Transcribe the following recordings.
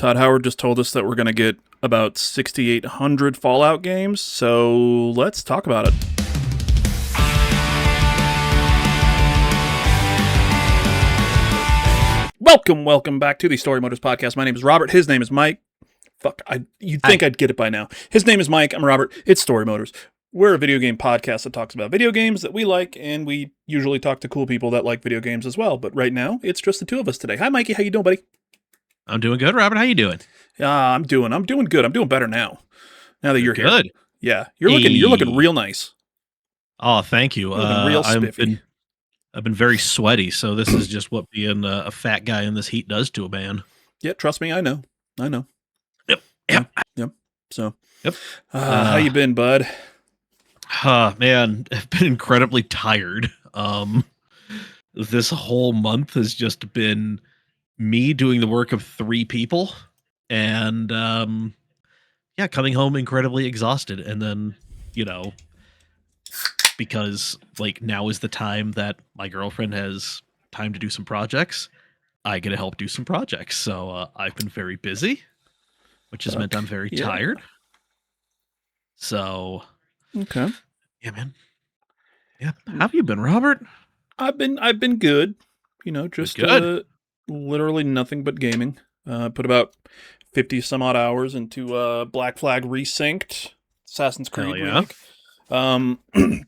Todd Howard just told us that we're going to get about 6,800 Fallout games, so let's talk about it. Welcome back to the Storymoders podcast. My name is Robert. His name is Mike. You'd think I'd get it by now. His name is Mike. I'm Robert. It's Storymoders. We're a video game podcast that talks about video games that we like, and we usually talk to cool people that like video games as well. But right now, it's just the two of us today. Hi, Mikey. How you doing, buddy? I'm doing good, Robert. How you doing? I'm doing good. I'm doing better now. Now that you're here. Good. Yeah, you're looking real nice. Oh, thank you. You're looking real spiffy. I've been very sweaty, so this is just what being a fat guy in this heat does to a man. Yeah, trust me, I know. Yep. So, yep. How you been, bud? Man, I've been incredibly tired. This whole month has just been me doing the work of 3 people, and coming home incredibly exhausted, and then because now is the time that my girlfriend has time to do some projects, I get to help do some projects. So I've been very busy, which has meant I'm very tired. So okay, yeah, man. Yeah, how have you been, Robert? I've been good. Just good. Literally nothing but gaming. Put about 50 some odd hours into Black Flag Resynced, Assassin's Creed remake.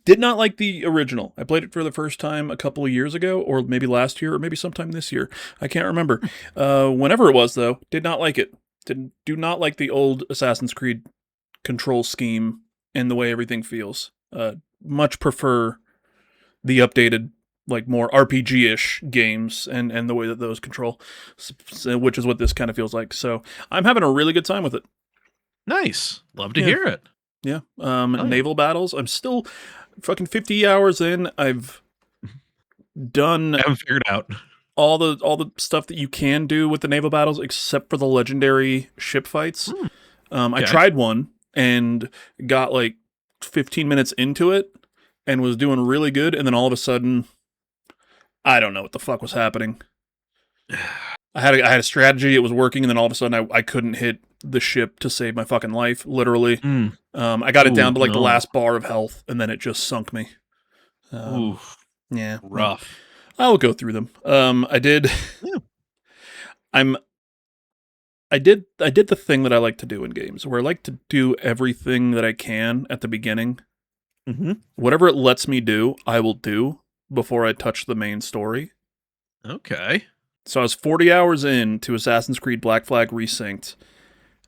Did not like the original. I played it for the first time a couple of years ago, or maybe last year, or maybe sometime this year. I can't remember. Whenever it was, though, did not like it. Do not like the old Assassin's Creed control scheme and the way everything feels. Much prefer the updated, more RPG-ish games and the way that those control, which is what this kind of feels like. So I'm having a really good time with it. Nice. Love to hear it. Yeah. Naval battles. I'm still fucking 50 hours in. I've done. I haven't figured out all the stuff that you can do with the naval battles, except for the legendary ship fights. Okay. I tried one and got 15 minutes into it and was doing really good. And then all of a sudden, I don't know what the fuck was happening. I had a strategy. It was working. And then all of a sudden I couldn't hit the ship to save my fucking life, literally. I got it down to the last bar of health, and then it just sunk me. Yeah, rough. I'll go through them. I did. Yeah. I did the thing that I like to do in games, where I like to do everything that I can at the beginning. Mm-hmm. Whatever it lets me do, I will do before I touch the main story. Okay. So I was 40 hours into Assassin's Creed Black Flag Resynced.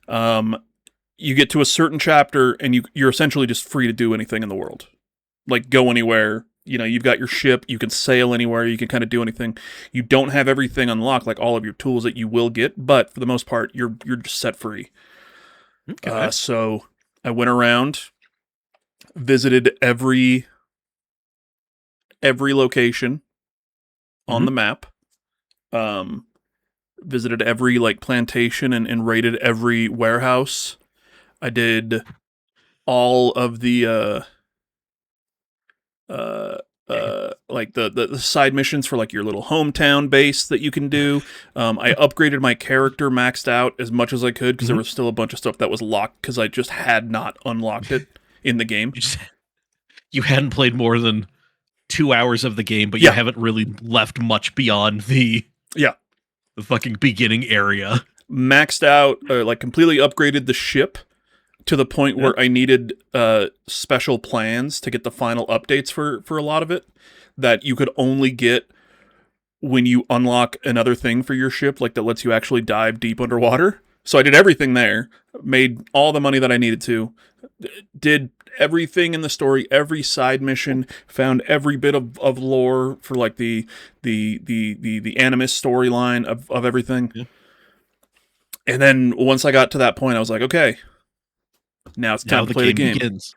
You get to a certain chapter and you're essentially just free to do anything in the world. Go anywhere. You've got your ship, you can sail anywhere, you can kind of do anything. You don't have everything unlocked, all of your tools that you will get, but for the most part, you're just set free. Okay. So I went around, visited every location on the map. Visited every plantation and raided every warehouse. I did all of the the side missions for your little hometown base that you can do. I upgraded my character, maxed out as much as I could because there was still a bunch of stuff that was locked because I just had not unlocked it in the game. You hadn't played more than 2 hours of the game, but you haven't really left much beyond the fucking beginning area. Maxed out, completely upgraded the ship to the point where I needed special plans to get the final updates for a lot of it that you could only get when you unlock another thing for your ship, that lets you actually dive deep underwater. So I did everything there, made all the money that I needed to, did everything in the story, every side mission, found every bit of lore for the Animus storyline of everything. Yeah. And then once I got to that point, I was like, okay, now it's time to play the game. Begins.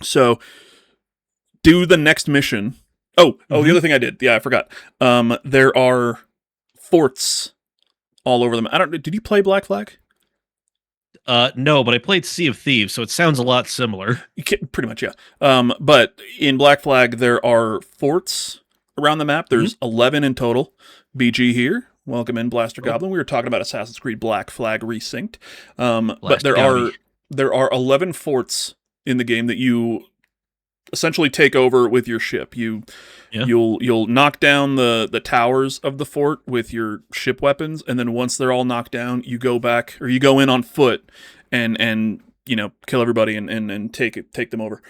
So do the next mission. The other thing I did. Yeah, I forgot. There are forts all over them. Did you play Black Flag? No, but I played Sea of Thieves, so it sounds a lot similar. Pretty much, yeah. But in Black Flag, there are forts around the map. There's 11 in total. BG here. Welcome in, Blaster Oh, Goblin. We were talking about Assassin's Creed Black Flag Resynced, but Blaster Gowdy. there are 11 forts in the game that you essentially take over with your ship. Yeah. You'll knock down the towers of the fort with your ship weapons, and then once they're all knocked down, you go back or you go in on foot and kill everybody and take them over.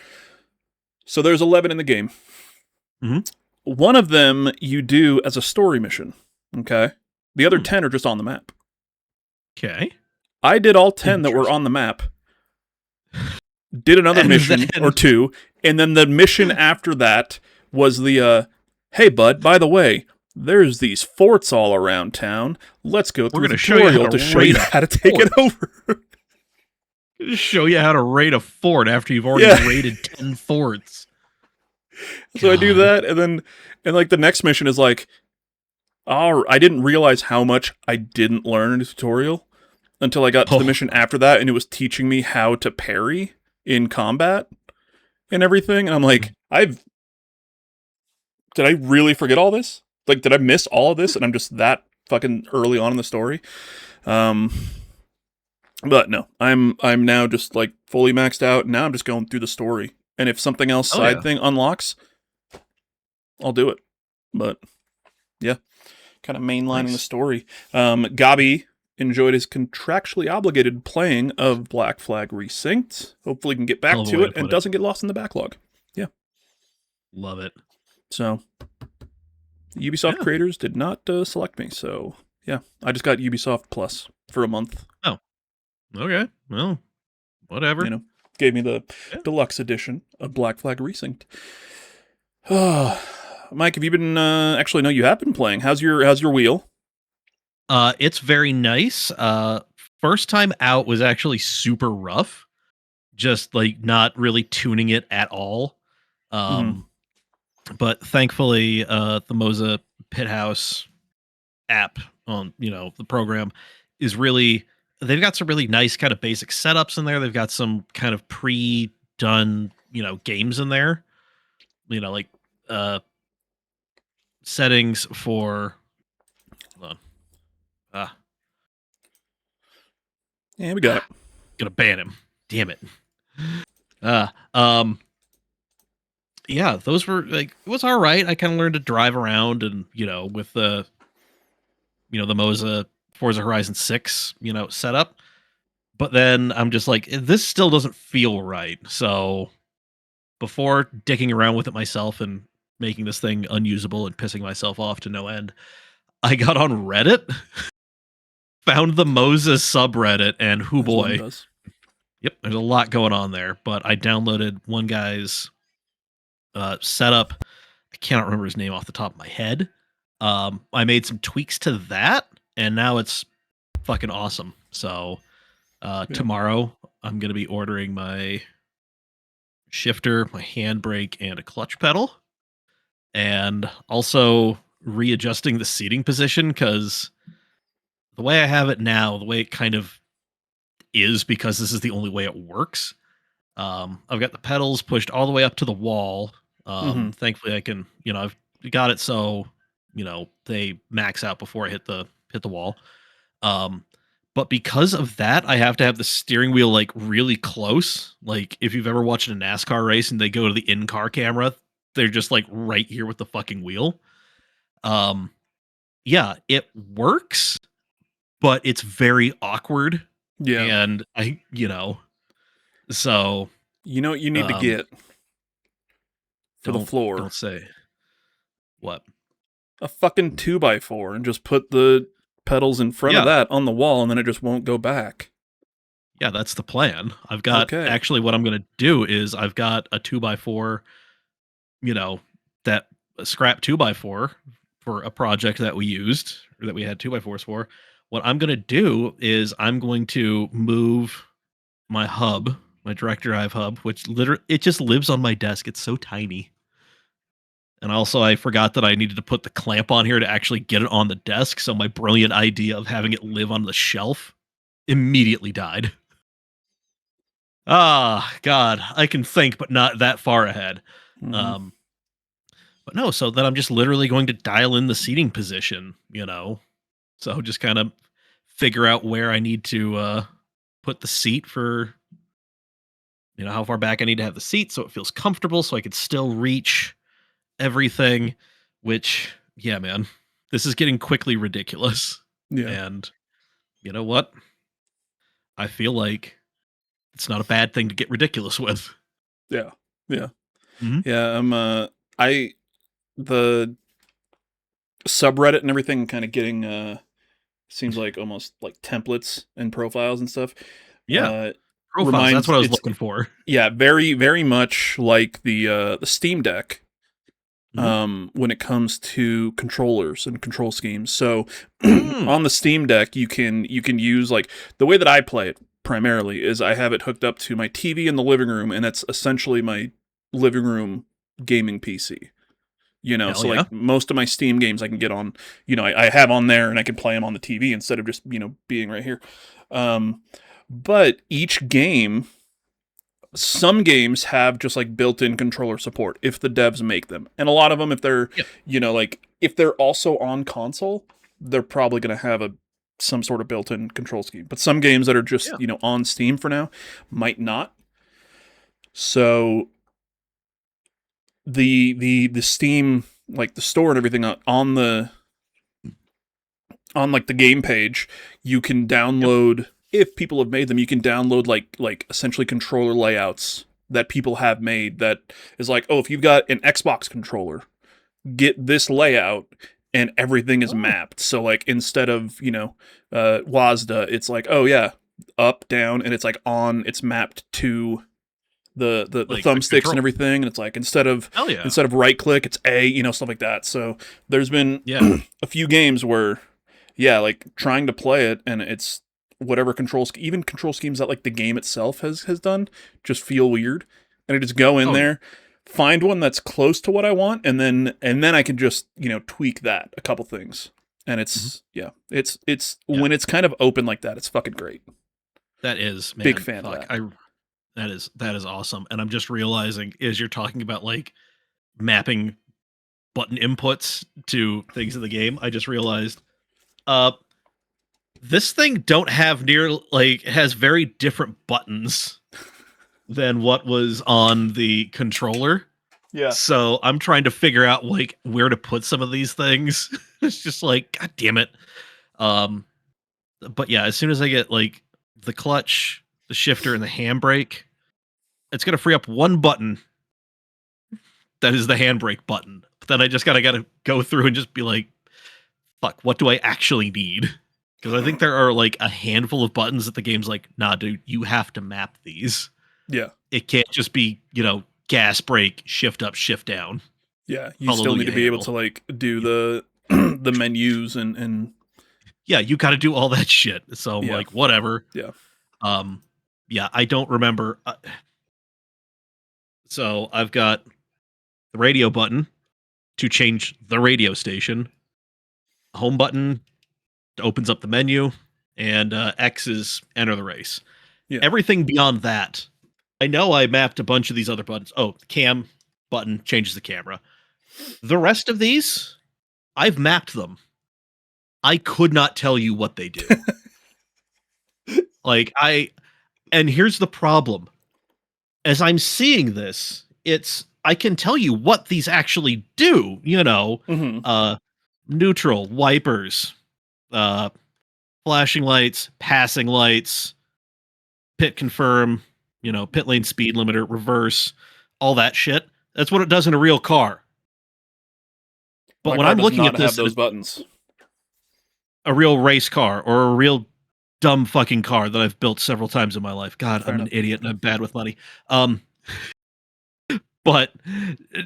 So there's 11 in the game. Mhm. One of them you do as a story mission. Okay. The other 10 are just on the map. Okay. I did all 10 that were on the map. Did another mission or two, and then the mission after that was the hey bud, by the way, there's these forts all around town. Let's go through the tutorial to show you how to take it over. Show you how to raid a fort after you've already raided 10 forts. So I do that, and like the next mission is like, oh, I didn't realize how much I didn't learn in the tutorial until I got to the mission after that, and it was teaching me how to parry in combat and everything. And I'm like, did I really forget all this? Like, did I miss all of this? And I'm just that fucking early on in the story. But no, I'm now just like fully maxed out. Now I'm just going through the story, and if something else thing unlocks, I'll do it. But yeah, kind of mainlining the story. Gabi enjoyed his contractually obligated playing of Black Flag Resynced. Hopefully, he can get back to it and doesn't get lost in the backlog. Yeah, love it. So, Ubisoft creators did not select me. So yeah, I just got Ubisoft Plus for a month. Oh, okay. Well, whatever. Gave me the deluxe edition of Black Flag Resynced. Mike, have you been? Actually, no, you have been playing. How's your wheel? It's very nice. First time out was actually super rough. Just like not really tuning it at all. But thankfully, the Moza Pit House app on the program is really. They've got some really nice kind of basic setups in there. They've got some kind of pre-done games in there. Like settings for. Hold on. Yeah, we got it. Gonna ban him. Damn it. Yeah, those were like it was all right. I kind of learned to drive around and with the the Moza Forza Horizon 6 setup. But then I'm just like this still doesn't feel right. So before dicking around with it myself and making this thing unusable and pissing myself off to no end, I got on Reddit, found the Moza subreddit, and hoo boy. Yep, there's a lot going on there, but I downloaded one guy's setup. I cannot remember his name off the top of my head. I made some tweaks to that, and now it's fucking awesome. So tomorrow, I'm going to be ordering my shifter, my handbrake, and a clutch pedal, and also readjusting the seating position because the way I have it now, the way it kind of is because this is the only way it works. I've got the pedals pushed all the way up to the wall. Thankfully, I can, I've got it so, they max out before I hit the wall. But because of that, I have to have the steering wheel like really close. Like if you've ever watched a NASCAR race and they go to the in-car camera, they're just like right here with the fucking wheel. Yeah, it works, but it's very awkward. Yeah. And so what you need to get for the floor. Don't say what? A fucking 2x4 and just put the pedals in front of that on the wall, and then it just won't go back. Yeah, that's the plan. I've got actually what I'm going to do is I've got a 2x4, that scrap 2x4 for a project that we used or that we had 2x4s for. What I'm going to do is I'm going to move my hub, my direct drive hub, which literally it just lives on my desk. It's so tiny. And also I forgot that I needed to put the clamp on here to actually get it on the desk. So my brilliant idea of having it live on the shelf immediately died. Ah, God, I can think, but not that far ahead. But no, so then I'm just literally going to dial in the seating position, So just kind of figure out where I need to put the seat for, how far back I need to have the seat so it feels comfortable so I could still reach everything, which, yeah, man, this is getting quickly ridiculous. Yeah. And you know what? I feel like it's not a bad thing to get ridiculous with. Yeah. Yeah. Mhm. Yeah. The subreddit and everything kind of getting seems like almost like templates and profiles and stuff. Yeah. Profiles, that's Reminds what I was it's looking for. Yeah, very very much like the Steam Deck Mhm. when it comes to controllers and control schemes. So Mm. on the Steam Deck you can use, like, the way that I play it primarily is I have it hooked up to my TV in the living room, and that's essentially my living room gaming PC. Hell So yeah. like most of my Steam games I can get on, I have on there and I can play them on the TV instead of just, being right here. Um, but each game, some games have just like built-in controller support if the devs make them. And a lot of them, if they're, Yeah. like if they're also on console, they're probably going to have some sort of built-in control scheme. But some games that are just, Yeah. on Steam for now might not. So the Steam, like the store and everything on like the game page, you can download, if people have made them, you can download like essentially controller layouts that people have made that is like, oh, if you've got an Xbox controller, get this layout and everything is Oh, mapped. So like instead of, WASD, it's like, oh yeah, up, down, and it's like it's mapped to the like the thumbsticks control. and everything, and it's like instead of Hell yeah. right click, it's A, stuff like that. So there's been Yeah. a few games where, yeah, like trying to play it and it's whatever even control schemes that like the game itself has done just feel weird, and I just go in Oh yeah. there, find one that's close to what I want, and then I can just tweak that a couple things, and Mhm. it's Yeah. when it's kind of open like that, it's fucking great. That is, man. Big fan of Fuck. that. That is awesome. And I'm just realizing as you're talking about like mapping button inputs to things in the game, I just realized uh this thing don't have has very different buttons than what was on the controller. Yeah. So I'm trying to figure out like where to put some of these things. It's just like, god damn it. Um but yeah, as soon as I get like the clutch, the shifter, and the handbrake, it's gonna free up one button that is the handbrake button. But then I just gotta go through and just be like, fuck, what do I actually need? Because I think there are like a handful of buttons that the game's like, nah, dude, you have to map these. Yeah. It can't just be, gas brake, shift up, shift down. Yeah, you still need to be able to like do the the menus and Yeah, you got to do all that shit. So I'm Yeah. like, whatever. Yeah. Yeah, I don't remember. So I've got the radio button to change the radio station, home button opens up the menu, and X is enter the race. Yeah. Everything beyond that, I know I mapped a bunch of these other buttons. Oh, the cam button changes the camera. The rest of these, I've mapped them. I could not tell you what they do. And here's the problem. As I'm seeing this, I can tell you what these actually do, Mhm. Neutral, wipers, flashing lights, passing lights, pit confirm, pit lane speed limiter, reverse, all that shit. That's what it does in a real car. But My when car I'm does looking not at have this, those buttons. a real race car or a real dumb fucking car that I've built several times in my life. God, Fair I'm enough. an idiot and I'm bad with money. But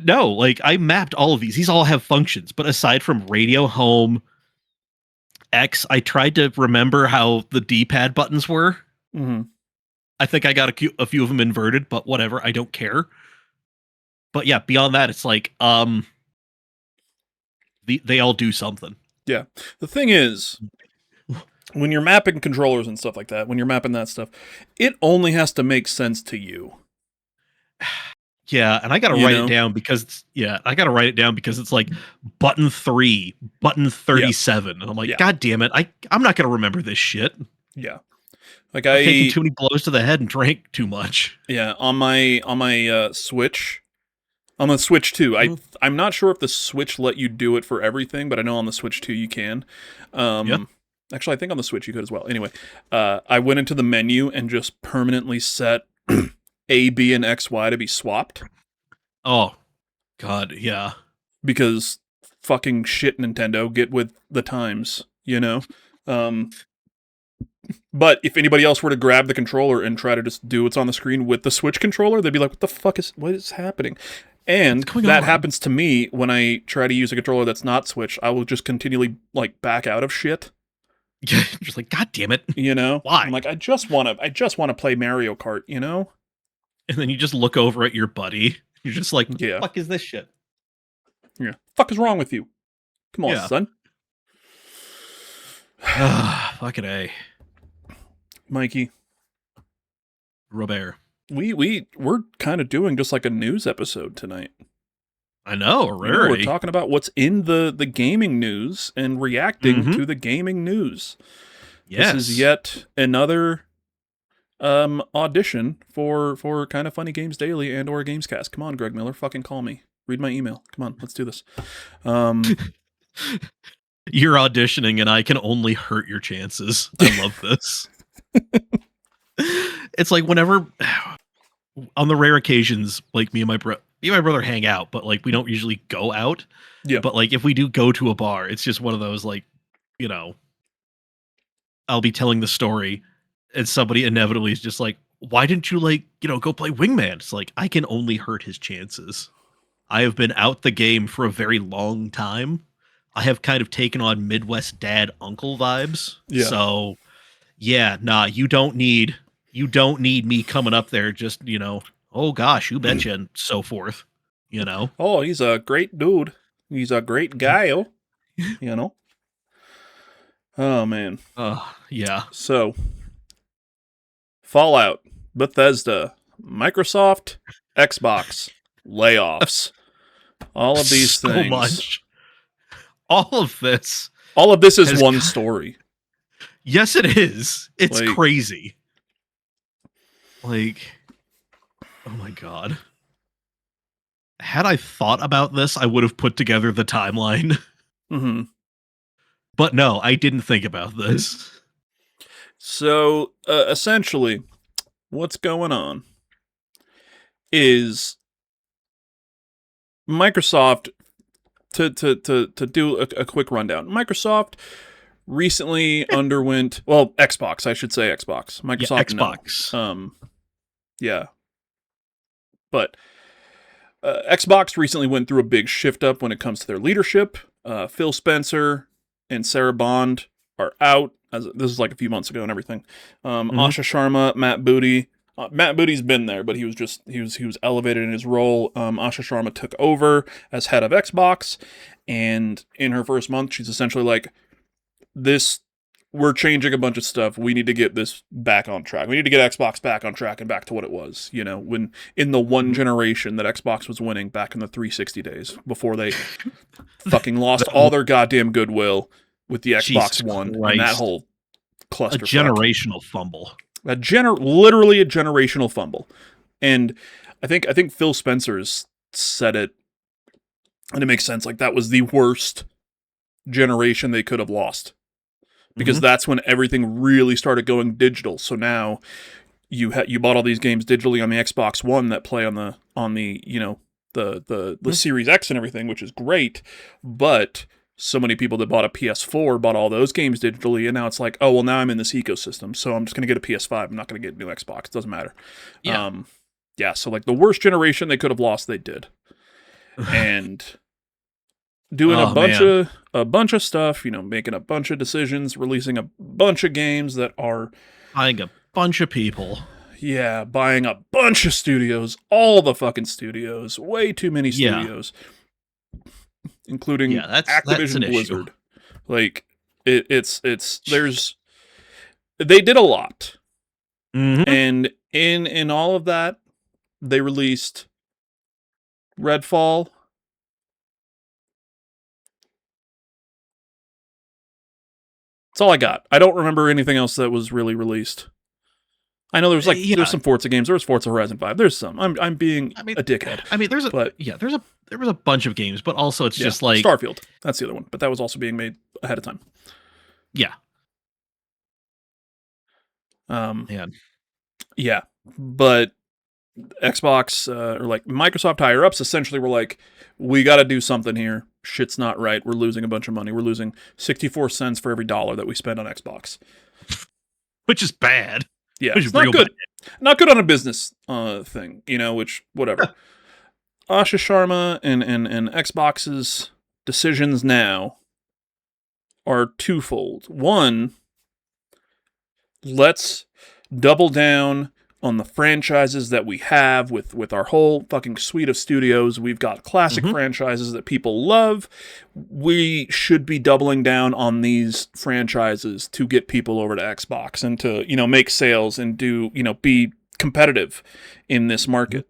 no, like I mapped all of these. These all have functions, but aside from radio, home, X, I tried to remember how the D-pad buttons were. Mhm. I think I got a few of them inverted, but whatever, I don't care. But yeah, beyond that, it's like they all do something. Yeah. The thing is, when you're mapping controllers and stuff like that, when you're mapping that stuff, it only has to make sense to you. Yeah, and I gotta You write it know? down because it's like button 3, button Yeah. 37. And I'm like, Yeah. God damn it, I'm not gonna remember this shit. Yeah. Like I've taken too many blows to the head and drank too much. on my Switch. On the Switch 2, Mhm. I'm not sure if the Switch let you do it for everything, but I know on the Switch 2 you can. Yeah. Actually, I think on the Switch you could as well. Anyway, I went into the menu and just permanently set A, B, and X, Y to be swapped Oh, God, yeah. because fucking shit Nintendo, get with the times, you know? Um, but if anybody else were to grab the controller and try to just do what's on the screen with the Switch controller, they'd be like, what is happening? What's And going that on? happens to me when I try to use a controller that's not Switch. I will just continually like back out of shit, Just like, God damn it. you know? Why? I'm like, I just wanna play Mario Kart, you know? And then you just look over at your buddy. You're just like, Yeah. fuck is this shit? Yeah. Fuck is wrong with you? Come on, Yeah. son. Fucking A. Mikey, Robert. we're kind of doing just like a news episode tonight. I know, You know, we're rarity. talking about what's in the gaming news and reacting Mhm. to the gaming news. Yes. This is yet another audition for Kind of Funny Games Daily and or Gamescast. Come on, Greg Miller, fucking call me. Read my email. Come on, let's do this. You're auditioning and I can only hurt your chances. I love this. It's like whenever on the rare occasions like me and my brother hang out, but like we don't usually go out. Yeah. But like if we do go to a bar, it's just one of those like, you know, I'll be telling the story and somebody inevitably is just like, why didn't you like, go play Wingman? It's like I can only hurt his chances. I have been out the game for a very long time. I have kind of taken on Midwest dad uncle vibes. Yeah. So yeah, nah, you don't need me coming up there just, oh gosh, you betcha and so forth. Oh, he's a great dude. He's a great guy, you know. Oh man. Yeah. So, Fallout, Bethesda, Microsoft, Xbox, layoffs. All of these So things. much. All of this. All of this is one story. Yes, it is. It's Like, crazy. Like, oh my god. Had I thought about this, I would have put together the timeline. Mm-hmm. But no, I didn't think about this. So, essentially, what's going on is Microsoft, to do a quick rundown. Microsoft recently underwent, well, Xbox, I should say Xbox. Microsoft, yeah, Xbox. No. Yeah. But Xbox recently went through a big shift up when it comes to their leadership. Phil Spencer and Sarah Bond are out. This is like a few months ago and everything. Asha Sharma, Matt Booty. Matt Booty's been there, but he was elevated in his role. Asha Sharma took over as head of Xbox, and in her first month, she's essentially like, we're changing a bunch of stuff. We need to get this back on track. We need to get Xbox back on track and back to what it was, when in the one generation that Xbox was winning back in the 360 days before they fucking lost all their goddamn goodwill with the Xbox Jesus One Christ. and that whole cluster. A generational fumble. Literally a generational fumble. And I think Phil Spencer's said it, and it makes sense. Like, that was the worst generation they could have lost. Because that's when everything really started going digital. So now you bought all these games digitally on the Xbox One that play on the the Series X and everything, which is great. But so many people that bought a PS4 bought all those games digitally, and now it's like, oh well, now I'm in this ecosystem, so I'm just gonna get a PS5. I'm not gonna get a new Xbox. It doesn't matter. Yeah. So like the worst generation they could have lost, they did, and doing a bunch of stuff, making a bunch of decisions, releasing a bunch of games that are buying a bunch of people. Yeah, buying a bunch of studios, all the fucking studios, way too many studios, including Activision Blizzard. Like it's they did a lot, and in all of that, they released Redfall. That's all I got. I don't remember anything else that was really released. I know there's Yeah, some Forza games. There was Forza Horizon 5. There's some. I'm being I mean, a dickhead. I mean, But there was a bunch of games, but also it's yeah, just like Starfield. That's the other one. But that was also being made ahead of time. yeah, Um, man. yeah, but Xbox or like Microsoft higher ups essentially were like, we got to do something here. Shit's not right. We're losing a bunch of money. We're losing 64 cents for every dollar that we spend on Xbox. Which is bad. Yeah, Which it's is not real good. bad. Not good on a business thing, which, whatever. Asha Sharma and Xbox's decisions now are twofold. One, let's double down on the franchises that we have with our whole fucking suite of studios. We've got classic franchises that people love. We should be doubling down on these franchises to get people over to Xbox and to, make sales and do, be competitive in this market.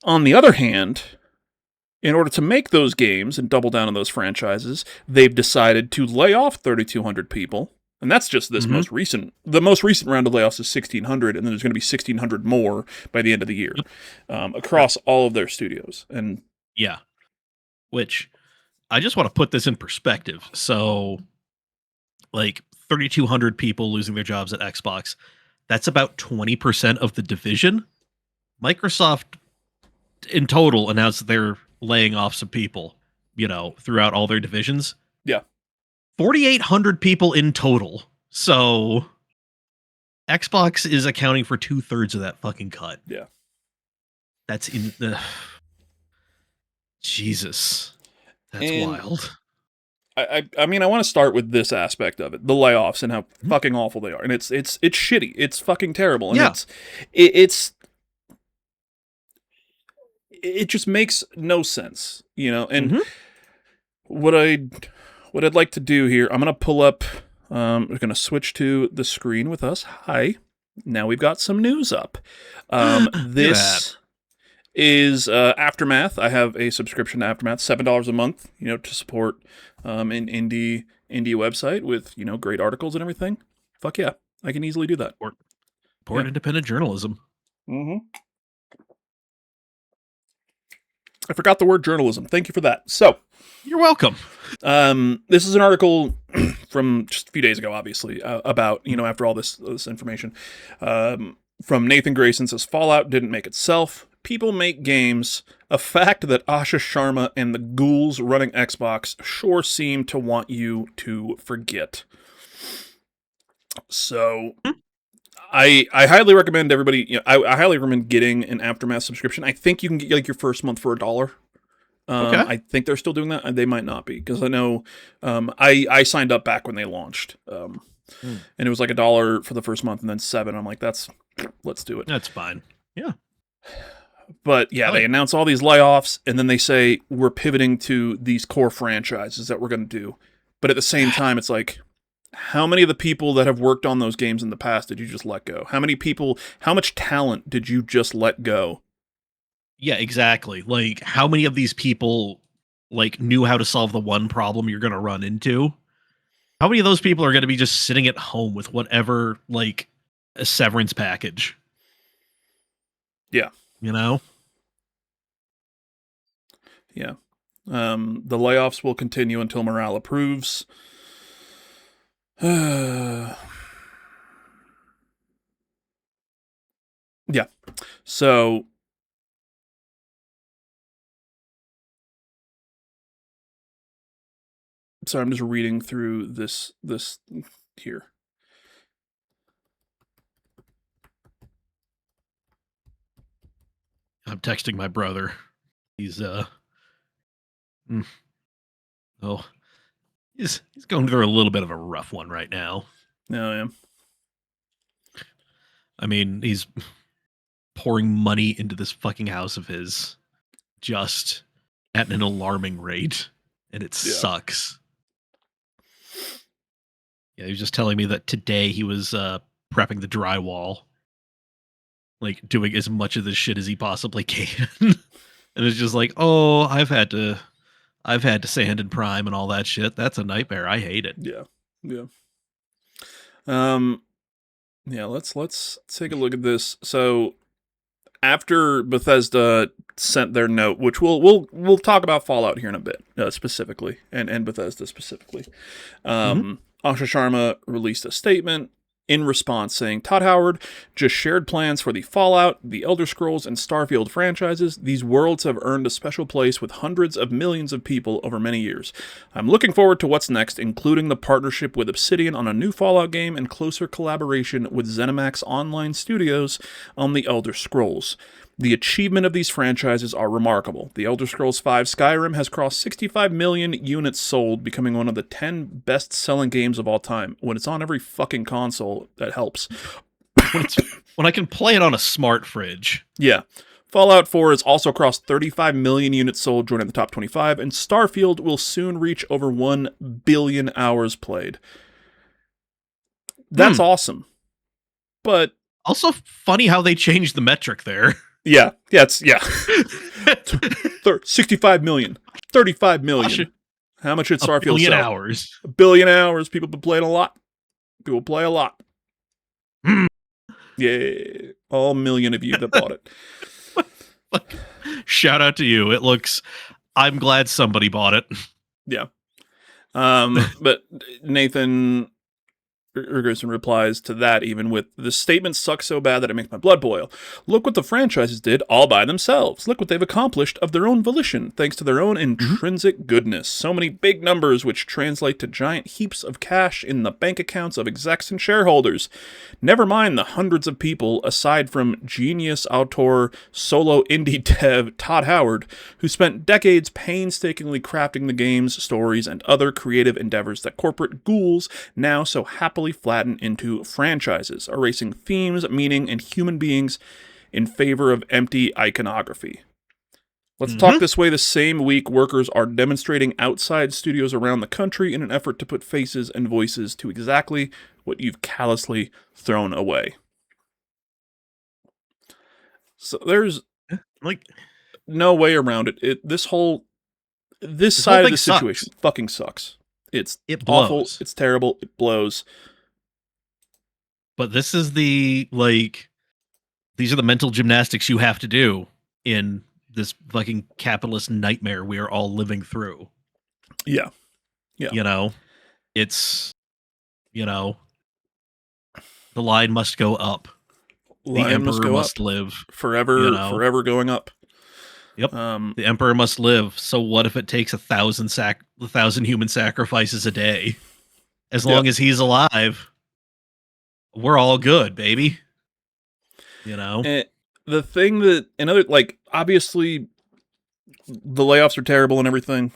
On the other hand, in order to make those games and double down on those franchises, they've decided to lay off 3,200 people. And that's just this most recent. The most recent round of layoffs is 1,600, and then there's going to be 1,600 more by the end of the year across all of their studios. And yeah, which I just want to put this in perspective. So, like 3,200 people losing their jobs at Xbox, that's about 20% of the division. Microsoft in total announced that they're laying off some people, throughout all their divisions. yeah, 4,800 people in total. So Xbox is accounting for 2/3 of that fucking cut. yeah. That's in the Jesus. That's wild. I mean, I want to start with this aspect of it, the layoffs and how fucking awful they are. And it's shitty. It's fucking terrible. And it just makes no sense, and what I'd like to do here, I'm going to pull up, we're going to switch to the screen with us. Hi. Now we've got some news up. This is Aftermath. I have a subscription to Aftermath, $7 a month, to support an indie website with, great articles and everything. Fuck yeah. I can easily do that. Support independent journalism. I forgot the word journalism. Thank you for that. So, you're welcome. This is an article from just a few days ago, obviously, about, after all this information, from Nathan Grayson. Says Fallout didn't make itself. People make games. A fact that Asha Sharma and the ghouls running Xbox sure seem to want you to forget. So, I highly recommend everybody. I highly recommend getting an Aftermath subscription. I think you can get like your first month for $1. Okay. I think they're still doing that. They might not be, because I know I signed up back when they launched, and it was like $1 for the first month and then $7. I'm like, let's do it. That's fine. Yeah. But yeah, they announce all these layoffs, and then they say we're pivoting to these core franchises that we're going to do. But at the same time, it's like, how many of the people that have worked on those games in the past did you just let go? How much talent did you just let go? Yeah, exactly. Like, how many of these people knew how to solve the one problem you're going to run into? How many of those people are going to be just sitting at home with whatever, a severance package? Yeah. Yeah. The layoffs will continue until morale improves. Yeah. So, sorry, I'm just reading through this here. I'm texting my brother. He's he's going through a little bit of a rough one right now. Oh, yeah. I mean, he's pouring money into this fucking house of his just at an alarming rate, and it sucks. Yeah, he was just telling me that today he was prepping the drywall. like doing as much of this shit as he possibly can. And it's just like, oh, I've had to sand and prime and all that shit. That's a nightmare. I hate it. Yeah. Yeah. Um yeah, let's take a look at this. So after Bethesda sent their note, which we'll talk about Fallout here in a bit, specifically, and Bethesda specifically. Asha Sharma released a statement in response saying, Todd Howard just shared plans for the Fallout, the Elder Scrolls, and Starfield franchises. These worlds have earned a special place with hundreds of millions of people over many years. I'm looking forward to what's next, including the partnership with Obsidian on a new Fallout game and closer collaboration with ZeniMax Online Studios on the Elder Scrolls. The achievement of these franchises are remarkable. The Elder Scrolls V Skyrim has crossed 65 million units sold, becoming one of the 10 best-selling games of all time. When it's on every fucking console, that helps. When I can play it on a smart fridge. Yeah. Fallout 4 has also crossed 35 million units sold, joining the top 25, and Starfield will soon reach over 1 billion hours played. That's awesome. But also funny how they changed the metric there. Yeah, it's 65 million, 35 million. How much did Starfield sell? 1 billion hours. 1 billion hours. People been playing a lot. People play a lot. Yeah, all million of you that bought it. Shout out to you. I'm glad somebody bought it. Yeah. But Nathan Ergerson replies to that even with, the statement sucks so bad that it makes my blood boil. Look what the franchises did all by themselves. Look what they've accomplished of their own volition, thanks to their own intrinsic goodness. So many big numbers which translate to giant heaps of cash in the bank accounts of execs and shareholders. Never mind the hundreds of people, aside from genius auteur solo indie dev Todd Howard, who spent decades painstakingly crafting the games, stories, and other creative endeavors that corporate ghouls now so happily flatten into franchises, erasing themes, meaning, and human beings in favor of empty iconography. Let's talk this way. The same week, workers are demonstrating outside studios around the country in an effort to put faces and voices to exactly what you've callously thrown away. So there's no way around it. This side of the situation fucking sucks. It awful. It's terrible. It blows. But this is these are the mental gymnastics you have to do in this fucking capitalist nightmare we are all living through. Yeah. It's, the line must go up. The emperor must live. Forever going up. Yep. The emperor must live. So what if it takes 1,000 human sacrifices a day? As long as he's alive, we're all good, baby. And the thing that obviously the layoffs are terrible and everything.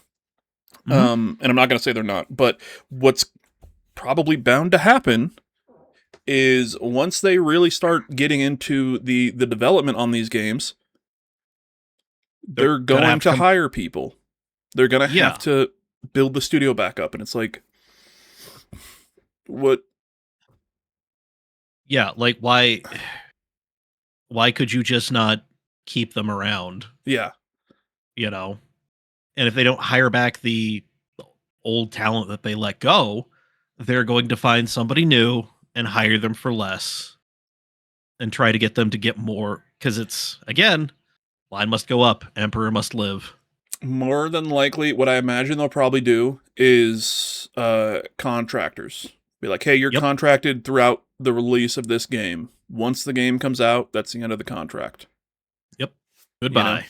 And I'm not going to say they're not, but what's probably bound to happen is once they really start getting into the development on these games, they're going to hire people. They're going to have to build the studio back up. And it's like, what? Yeah, why could you just not keep them around? Yeah. And if they don't hire back the old talent that they let go, they're going to find somebody new and hire them for less and try to get them to get more. Because it's, again, line must go up. Emperor must live. More than likely, what I imagine they'll probably do is contractors. Be like, hey, you're contracted throughout the release of this game. Once the game comes out, that's the end of the contract. Yep. Goodbye.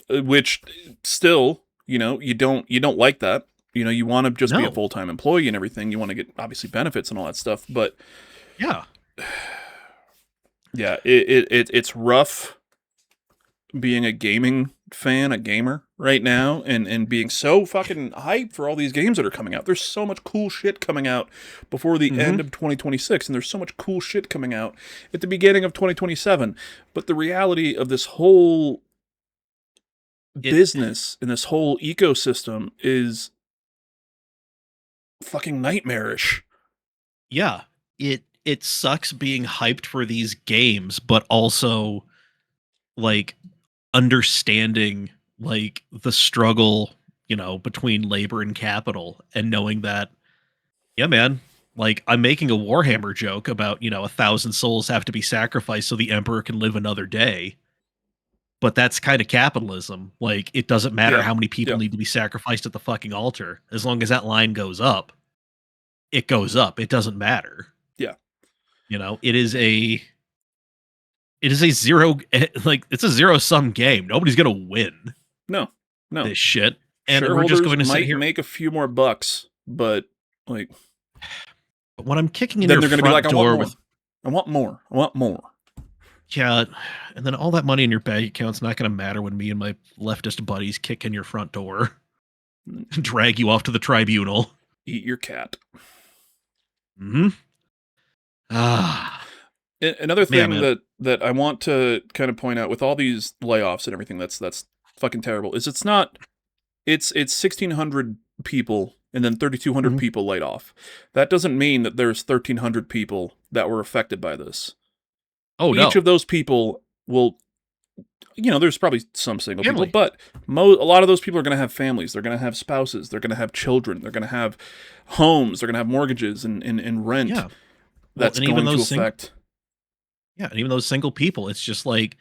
Which still, you don't like that. You want to just be a full-time employee and everything. You want to get obviously benefits and all that stuff, but yeah, it's rough being a gaming fan, a gamer right now, and being so fucking hyped for all these games that are coming out. There's so much cool shit coming out before the end of 2026, and there's so much cool shit coming out at the beginning of 2027. But the reality of this whole business and this whole ecosystem is fucking nightmarish. Yeah, it it sucks being hyped for these games, but also like understanding like the struggle, between labor and capital, and knowing that, yeah, man, like I'm making a Warhammer joke about, 1,000 souls have to be sacrificed so the emperor can live another day. But that's kind of capitalism. Like, it doesn't matter Yeah. how many people Yeah. need to be sacrificed at the fucking altar. As long as that line goes up, it goes up. It doesn't matter. Yeah. It is a zero, like, it's a zero-sum game. Nobody's going to win No. this shit. And we're Shareholders just going to sit might here. make a few more bucks, but like, But when I'm kicking in then your they're going front to be like, door with, I want more. I want more. yeah, and then all that money in your bank account's not going to matter when me and my leftist buddies kick in your front door and drag you off to the tribunal. Eat your cat. Mm-hmm. Ah. Another thing man. that I want to kind of point out with all these layoffs and everything that's fucking terrible is it's 1,600 people and then 3,200 Mhm. people laid off. That doesn't mean that there's 1,300 people that were affected by this. Oh, Each no. of those people will, there's probably some single Family. people, but a lot of those people are going to have families. They're going to have spouses. They're going to have children. They're going to have homes. They're going to have mortgages and rent. Yeah. That's and even going to those affect. Yeah, and even those single people, it's just like,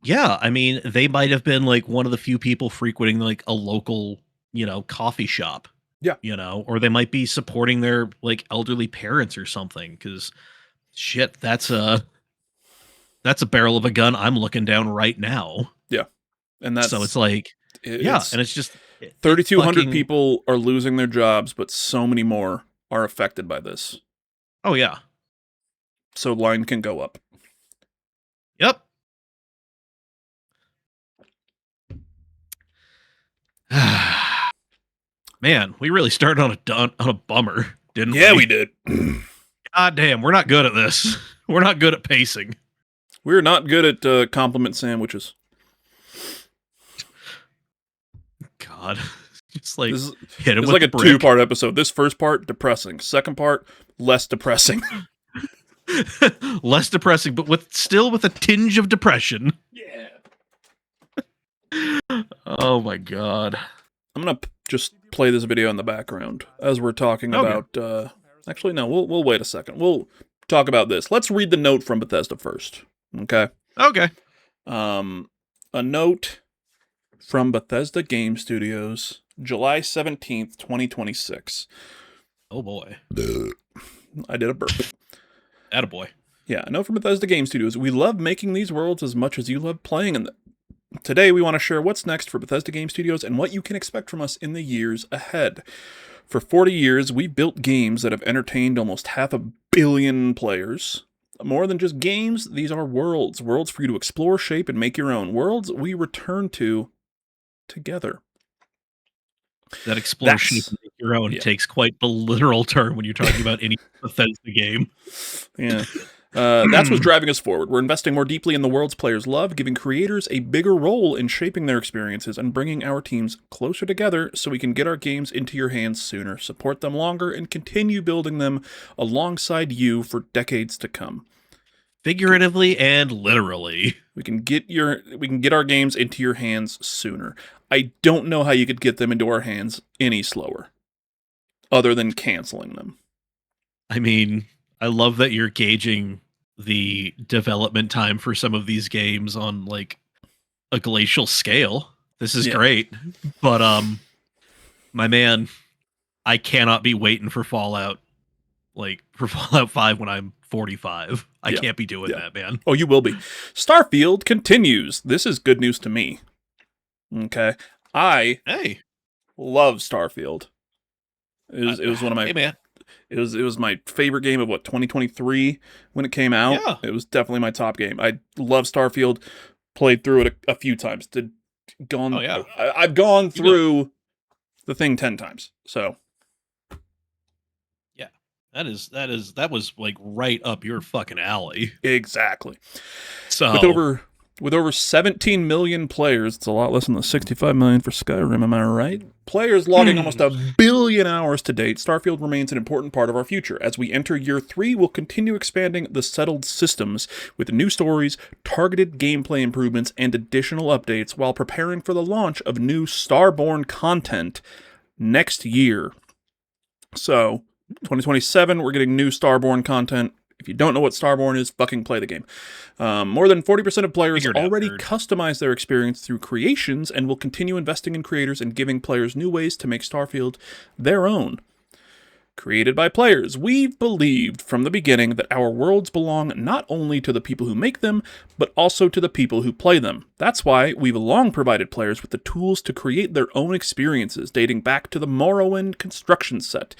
yeah, I mean, they might have been like one of the few people frequenting like a local, coffee shop. Yeah. Or they might be supporting their like elderly parents or something, because shit, that's a barrel of a gun I'm looking down right now. Yeah. And that's so it's like, yeah, and it's just 3,200 people are losing their jobs, but so many more are affected by this. Oh, yeah. So line can go up. Yep. Man, we really started on a bummer, didn't we? Yeah, we did. God damn, we're not good at this. We're not good at pacing. We're not good at compliment sandwiches. God. Just like This hit him is with like a the brick. 2-part episode. This first part, depressing. Second part, less depressing. Less depressing, but still with a tinge of depression. Yeah. Oh my god. I'm gonna just play this video in the background as we're talking about. Actually, no. We'll wait a second. We'll talk about this. Let's read the note from Bethesda first. Okay. Okay. A note from Bethesda Game Studios, July 17th, 2026. Oh boy. I did a burp. Attaboy. Yeah, a note from Bethesda Game Studios. We love making these worlds as much as you love playing in them. Today, we want to share what's next for Bethesda Game Studios and what you can expect from us in the years ahead. For 40 years, we built games that have entertained almost 500 million players. More than just games, these are worlds. Worlds for you to explore, shape, and make your own. Worlds we return to together. That explore, shape, and make your own takes quite the literal turn when you're talking about any Bethesda game. Yeah. That's what's driving us forward. We're investing more deeply in the worlds players love, giving creators a bigger role in shaping their experiences and bringing our teams closer together so we can get our games into your hands sooner, support them longer, and continue building them alongside you for decades to come. Figuratively and literally. We can get our games into your hands sooner. I don't know how you could get them into our hands any slower, other than canceling them. I mean, I love that you're gauging the development time for some of these games on like a glacial scale. This is great. But my man, I cannot be waiting for Fallout 5 when I'm 45. I can't be doing that, man. Oh, you will be. Starfield continues. This is good news to me. Okay. I love Starfield. It was one of my It was my favorite game of 2023 when it came out. Yeah. It was definitely my top game. I love Starfield. Played through it a few times. I've gone through the thing 10 times. So yeah, that was like right up your fucking alley. Exactly. So with over With over 17 million players, it's a lot less than the 65 million for Skyrim, am I right? Players logging almost 1 billion hours to date, Starfield remains an important part of our future. As we enter year 3, we'll continue expanding the settled systems with new stories, targeted gameplay improvements, and additional updates while preparing for the launch of new Starborn content next year. So, 2027, we're getting new Starborn content. If you don't know what Starborn is, fucking play the game. More than 40% of players already customize their experience through creations and will continue investing in creators and giving players new ways to make Starfield their own. Created by players, we've believed from the beginning that our worlds belong not only to the people who make them, but also to the people who play them. That's why we've long provided players with the tools to create their own experiences, dating back to the Morrowind construction set.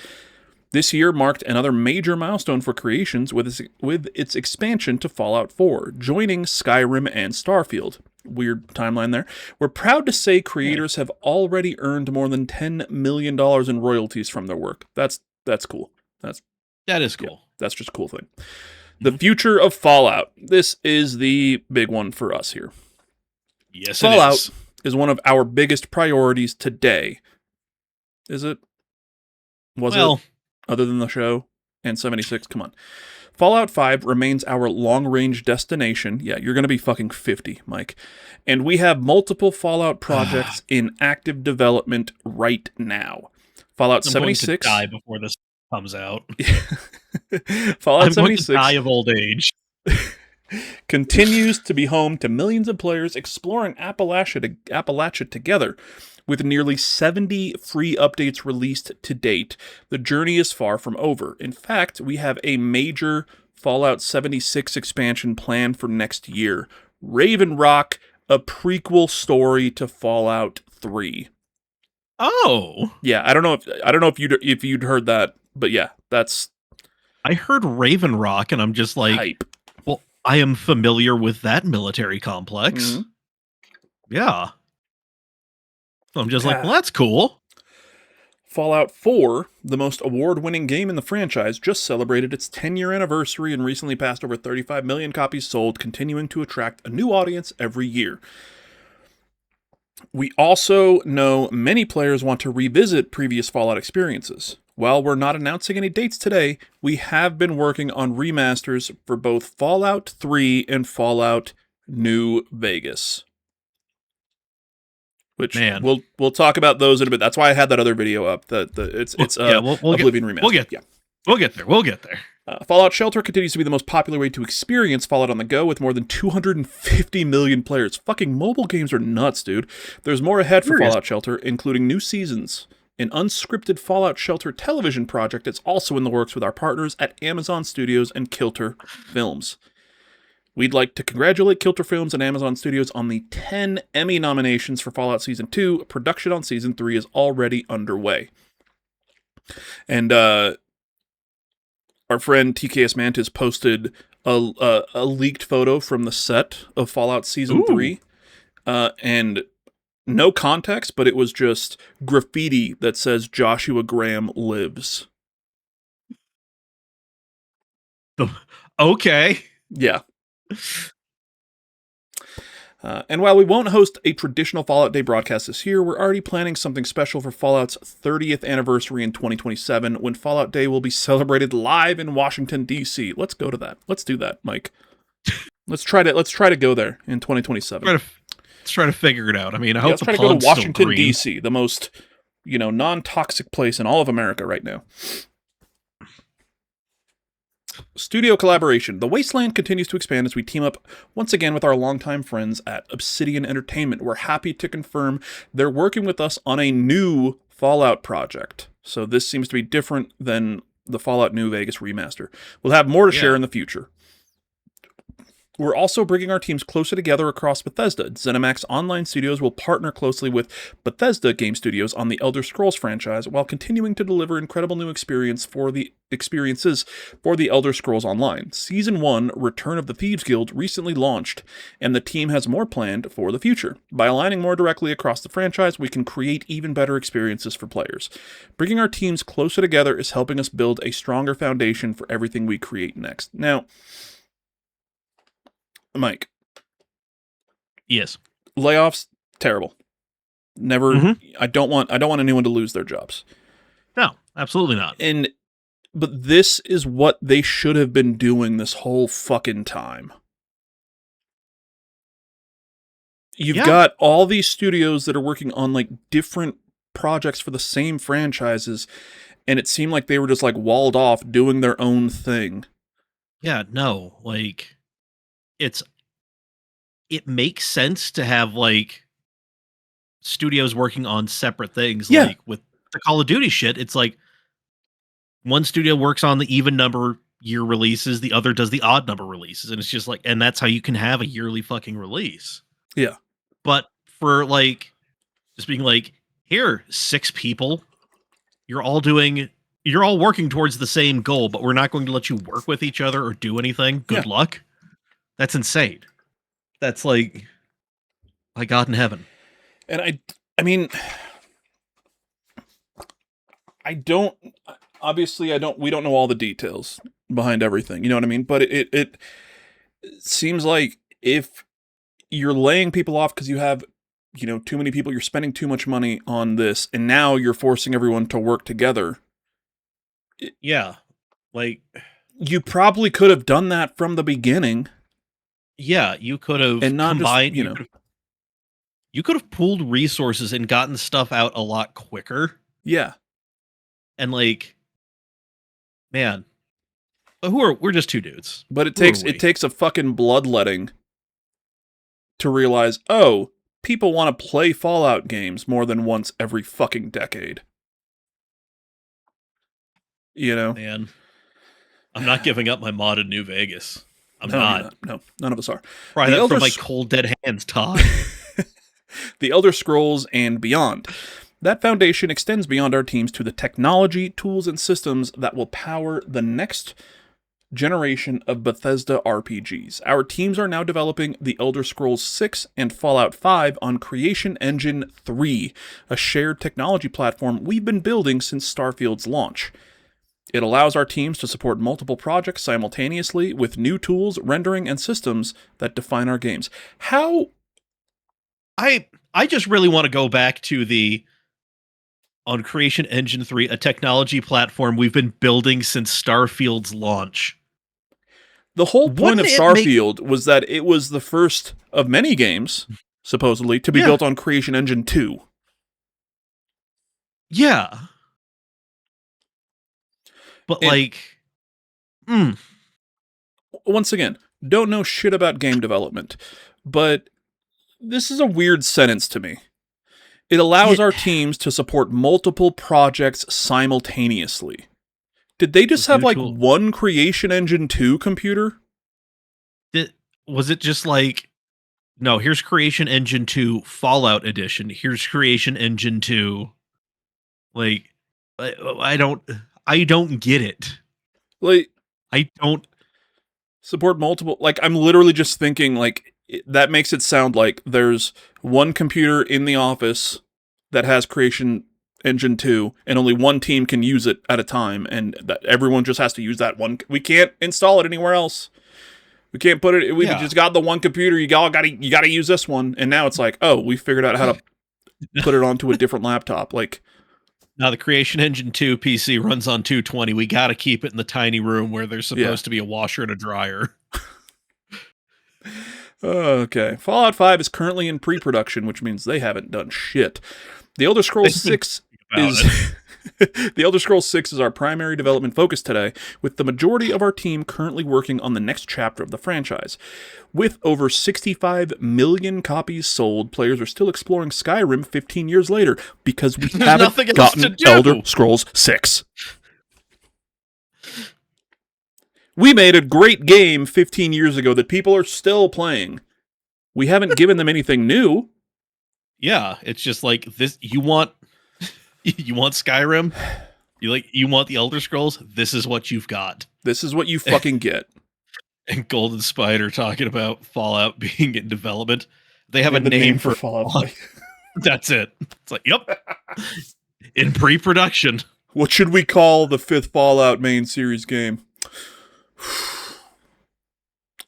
This year marked another major milestone for creations with its expansion to Fallout 4, joining Skyrim and Starfield. Weird timeline there. We're proud to say creators have already earned more than $10 million in royalties from their work. That's cool. That is cool. Yeah, that's just a cool thing. The future of Fallout. This is the big one for us here. Yes, Fallout is one of our biggest priorities today. Is it? Was it? Other than the show and 76, come on. Fallout 5 remains our long-range destination. Yeah, you're going to be fucking 50, Mike. And we have multiple Fallout projects in active development right now. Fallout 76. I'm going to die before this comes out. Fallout I'm 76 going to die of old age. continues to be home to millions of players exploring Appalachia together. With nearly 70 free updates released to date, the journey is far from over. In fact, we have a major Fallout 76 expansion planned for next year. Raven Rock, a prequel story to Fallout 3. Oh. Yeah, I don't know if you'd heard that, but yeah, that's I heard Raven Rock and I'm just like, hype. Well, I am familiar with that military complex. Mm-hmm. Yeah. I'm just like, well, that's cool. Fallout 4, the most award-winning game in the franchise, just celebrated its 10-year anniversary and recently passed over 35 million copies sold, continuing to attract a new audience every year. We also know many players want to revisit previous Fallout experiences. While we're not announcing any dates today, we have been working on remasters for both Fallout 3 and Fallout New Vegas. Which we'll talk about those in a bit. That's why I had that other video up. We'll Oblivion Remastered. We'll get there. Fallout Shelter continues to be the most popular way to experience Fallout on the go with more than 250 million players. Fucking mobile games are nuts, dude. There's more ahead for Fallout Shelter, including new seasons. An unscripted Fallout Shelter television project is also in the works with our partners at Amazon Studios and Kilter Films. We'd like to congratulate Kilter Films and Amazon Studios on the 10 Emmy nominations for Fallout Season 2. Production on Season 3 is already underway. And our friend TKS Mantis posted a leaked photo from the set of Fallout Season 3. And no context, but it was just graffiti that says Joshua Graham lives. Okay. Yeah. And while we won't host a traditional Fallout Day broadcast this year, we're already planning something special for Fallout's 30th anniversary in 2027, when Fallout Day will be celebrated live in Washington, D.C. Let's go to that. Let's do that, Mike. Let's try to go there in 2027. Let's try to figure it out. I mean, I hope let's try to go to Washington, D.C., the most, non-toxic place in all of America right now. Studio collaboration. The Wasteland continues to expand as we team up once again with our longtime friends at Obsidian Entertainment. We're happy to confirm they're working with us on a new Fallout project. So this seems to be different than the Fallout New Vegas remaster. We'll have more to share in the future. We're also bringing our teams closer together across Bethesda. ZeniMax Online Studios will partner closely with Bethesda Game Studios on the Elder Scrolls franchise while continuing to deliver incredible new experiences for the Elder Scrolls Online. Season 1, Return of the Thieves Guild, recently launched, and the team has more planned for the future. By aligning more directly across the franchise, we can create even better experiences for players. Bringing our teams closer together is helping us build a stronger foundation for everything we create next. Now, Mike, Yes. Layoffs, terrible. Never. Mhm. I don't want anyone to lose their jobs. No, absolutely not. But this is what they should have been doing this whole fucking time. You've got all these studios that are working on like different projects for the same franchises, and it seemed like they were just like walled off doing their own thing. Yeah, no, like it makes sense to have like studios working on separate things. Yeah. Like with the Call of Duty shit, it's like one studio works on the even number year releases, the other does the odd number releases, and it's just like, and that's how you can have a yearly fucking release. Yeah. But for like just being like, here, 6 people, you're all working towards the same goal, but we're not going to let you work with each other or do anything. Good luck. That's insane. That's like, my God in heaven. And I mean, obviously we don't know all the details behind everything, you know what I mean? But it seems like if you're laying people off because you have, too many people, you're spending too much money on this, and now you're forcing everyone to work together. Yeah. Like, you probably could have done that from the beginning. Yeah, you could have combined, you could have pooled resources and gotten stuff out a lot quicker. Yeah. And like, man, we're just 2 dudes. But it takes a fucking bloodletting to realize, oh, people want to play Fallout games more than once every fucking decade. Man, I'm not giving up my mod in New Vegas. I'm not. No, none of us are. Try that from my cold dead hands, Todd. The Elder Scrolls and beyond. That foundation extends beyond our teams to the technology, tools, and systems that will power the next generation of Bethesda RPGs. Our teams are now developing The Elder Scrolls 6 and Fallout 5 on Creation Engine 3, a shared technology platform we've been building since Starfield's launch. It allows our teams to support multiple projects simultaneously with new tools, rendering, and systems that define our games. How... I just really want to go back to on Creation Engine 3, a technology platform we've been building since Starfield's launch. The whole point of Starfield was that it was the first of many games, supposedly, to be built on Creation Engine 2. Yeah. But once again, don't know shit about game development, but this is a weird sentence to me. It allows our teams to support multiple projects simultaneously. Did they just have like one Creation Engine 2 computer? Was it just like, no, here's Creation Engine 2 Fallout Edition. Here's Creation Engine 2. Like, I don't get it. Like, I don't support multiple. Like, I'm literally just thinking, like, that makes it sound like there's one computer in the office that has Creation Engine 2, and only one team can use it at a time, and that everyone just has to use that one. We can't install it anywhere else. We can't put it. We just got the one computer. You gotta use this one. And now it's like, oh, we figured out how to put it onto a different laptop. Like, now the Creation Engine 2 PC runs on 220. We got to keep it in the tiny room where there's supposed to be a washer and a dryer. Okay. Fallout 5 is currently in pre-production, which means they haven't done shit. The Elder Scrolls 6 is The Elder Scrolls 6 is our primary development focus today, with the majority of our team currently working on the next chapter of the franchise. With over 65 million copies sold, players are still exploring Skyrim 15 years later because we haven't gotten Elder Scrolls 6. We made a great game 15 years ago that people are still playing. We haven't given them anything new. Yeah, it's just like this. You want Skyrim? You want the Elder Scrolls? This is what you've got. This is what you fucking get. And Golden Spider talking about Fallout being in development. They have a name for Fallout. That's it. It's like, yep. In pre-production. What should we call the 5th Fallout main series game?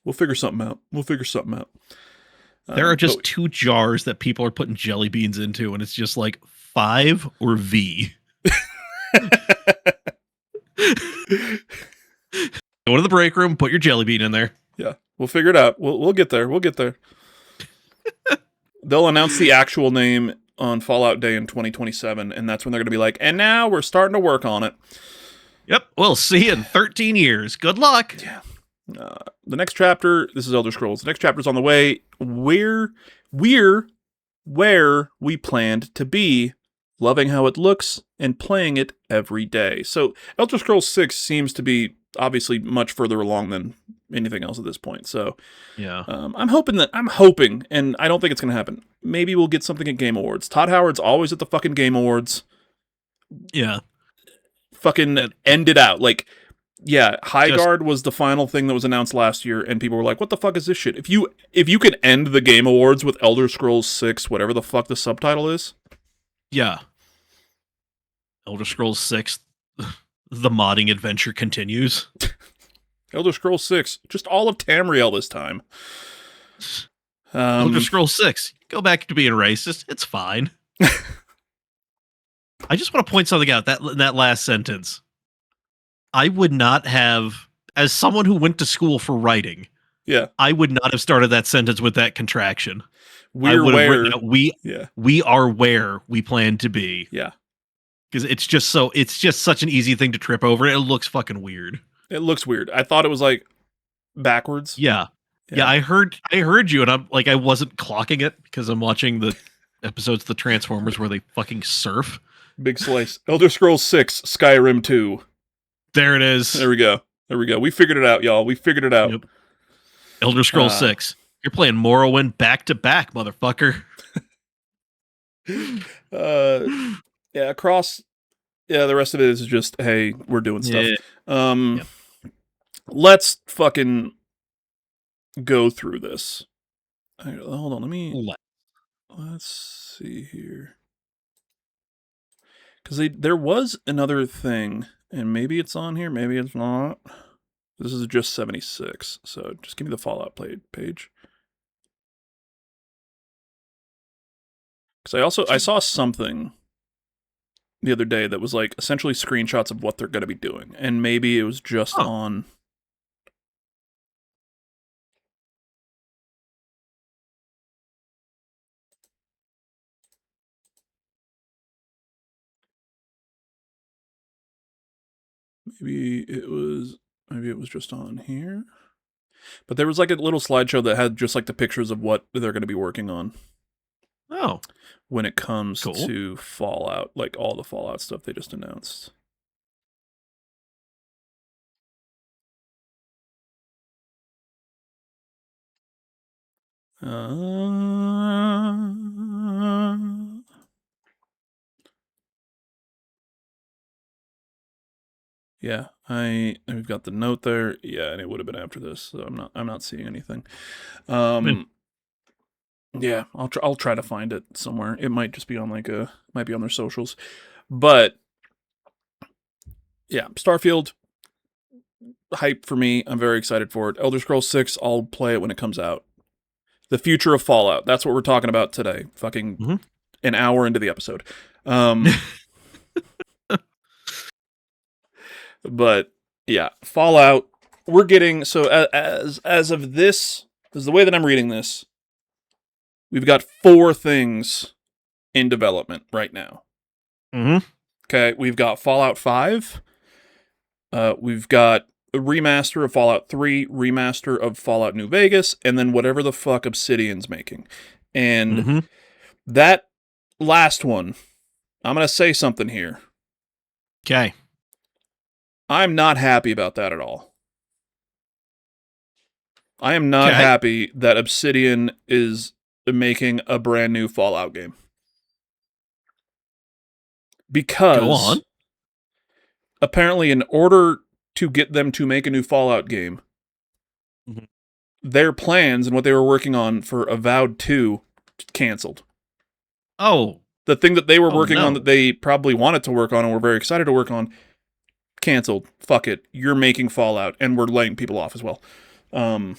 We'll figure something out. There are just But- 2 jars that people are putting jelly beans into, and it's just like 5 or V. Go to the break room, put your jelly bean in there. Yeah, we'll figure it out. We'll get there. We'll get there. They'll announce the actual name on Fallout Day in 2027, and that's when they're going to be like, and now we're starting to work on it. Yep, we'll see you in 13 years. Good luck. Yeah. The next chapter, this is Elder Scrolls. The next chapter's on the way. We're where we planned to be, loving how it looks and playing it every day. So Elder Scrolls 6 seems to be obviously much further along than anything else at this point. So Yeah. I'm hoping, and I don't think it's going to happen. Maybe we'll get something at Game Awards. Todd Howard's always at the fucking Game Awards. Yeah. Fucking end it out. Like, yeah, Highguard was the final thing that was announced last year, and people were like, what the fuck is this shit? If you can end the Game Awards with Elder Scrolls 6, whatever the fuck the subtitle is. Yeah. Elder Scrolls 6, the modding adventure continues. Elder Scrolls 6, just all of Tamriel this time. Elder Scrolls 6, go back to being racist. It's fine. I just want to point something out that last sentence. I would not have, as someone who went to school for writing, yeah, I would not have started that sentence with that contraction. We're where we are where we plan to be. Yeah. Because it's just such an easy thing to trip over. It looks fucking weird. It looks weird. I thought it was like backwards. Yeah. I heard you, and I'm like, I wasn't clocking it because I'm watching the episodes of the Transformers where they fucking surf. Big slice. Elder Scrolls 6, Skyrim 2. There it is. There we go. We figured it out, y'all. We figured it out. Yep. Elder Scrolls 6. You're playing Morrowind back to back, motherfucker. Yeah, the rest of it is just, hey, we're doing stuff. Yeah. Let's fucking go through this. Hold on, let's see here. Because there was another thing, and maybe it's on here, maybe it's not. This is just 76, so just give me the Fallout page. Because I saw something the other day that was like essentially screenshots of what they're going to be doing, and maybe it was just on. Maybe it was just on here. But there was like a little slideshow that had just like the pictures of what they're going to be working on. Oh. When it comes to Fallout, like all the Fallout stuff they just announced. Yeah, I've got the note there. Yeah, and it would have been after this, so I'm not seeing anything. Yeah, I'll try to find it somewhere. It might just be on might be on their socials. But yeah, Starfield, hype for me. I'm very excited for it. Elder Scrolls 6, I'll play it when it comes out. The future of Fallout. That's what we're talking about today. Fucking an hour into the episode. But yeah, Fallout. We're getting as of this is the way that I'm reading this. We've got 4 things in development right now. Okay, we've got Fallout 5. We've got a remaster of Fallout 3, remaster of Fallout New Vegas, and then whatever the fuck Obsidian's making. And that last one, I'm going to say something here. Okay. I'm not happy about that at all. I am not happy that Obsidian is making a brand new Fallout game. Because apparently in order to get them to make a new Fallout game, their plans and what they were working on for Avowed 2 canceled. Oh. The thing that they were working on that they probably wanted to work on and were very excited to work on, canceled. Fuck it. You're making Fallout, and we're laying people off as well. And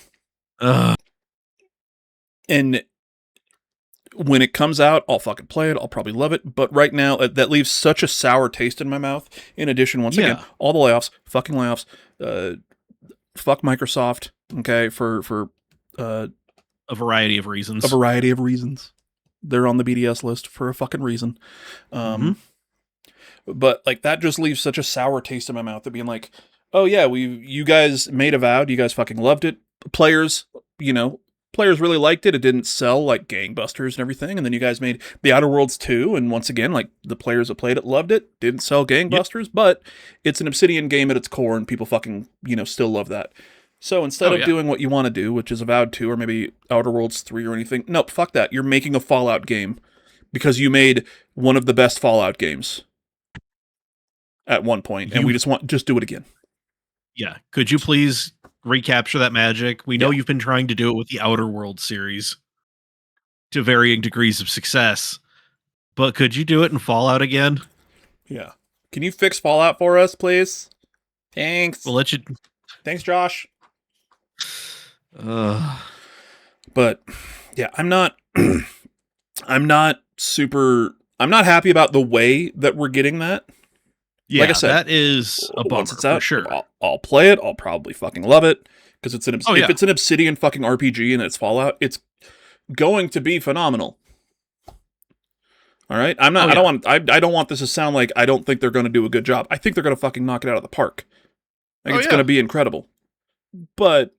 when it comes out, I'll fucking play it. I'll probably love it. But right now, that leaves such a sour taste in my mouth. In addition, once again, all the layoffs, fucking layoffs. Fuck Microsoft. Okay, for a variety of reasons. A variety of reasons. They're on the BDS list for a fucking reason. But like that just leaves such a sour taste in my mouth of being like, oh yeah, you guys made Avowed. You guys fucking loved it. Players really liked it. It didn't sell like gangbusters and everything. And then you guys made The Outer Worlds 2. And once again, like the players that played it loved it. Didn't sell gangbusters, but it's an Obsidian game at its core and people fucking, still love that. So instead of doing what you want to do, which is Avowed 2 or maybe Outer Worlds 3 or anything, nope, fuck that. You're making a Fallout game because you made one of the best Fallout games at one point, and we just do it again. Yeah. Could you please recapture that magic? We know you've been trying to do it with the Outer Worlds series to varying degrees of success, but could you do it in Fallout again? Yeah. Can you fix Fallout for us, please? Thanks. We'll let you. Thanks, Josh. But yeah, I'm not happy about the way that we're getting that. Yeah, like I said, that is a bummer. Once it's out, for sure. I'll play it. I'll probably fucking love it because if it's an Obsidian fucking RPG and it's Fallout, it's going to be phenomenal. All right, I don't want this to sound like I don't think they're going to do a good job. I think they're going to fucking knock it out of the park. Like it's going to be incredible. But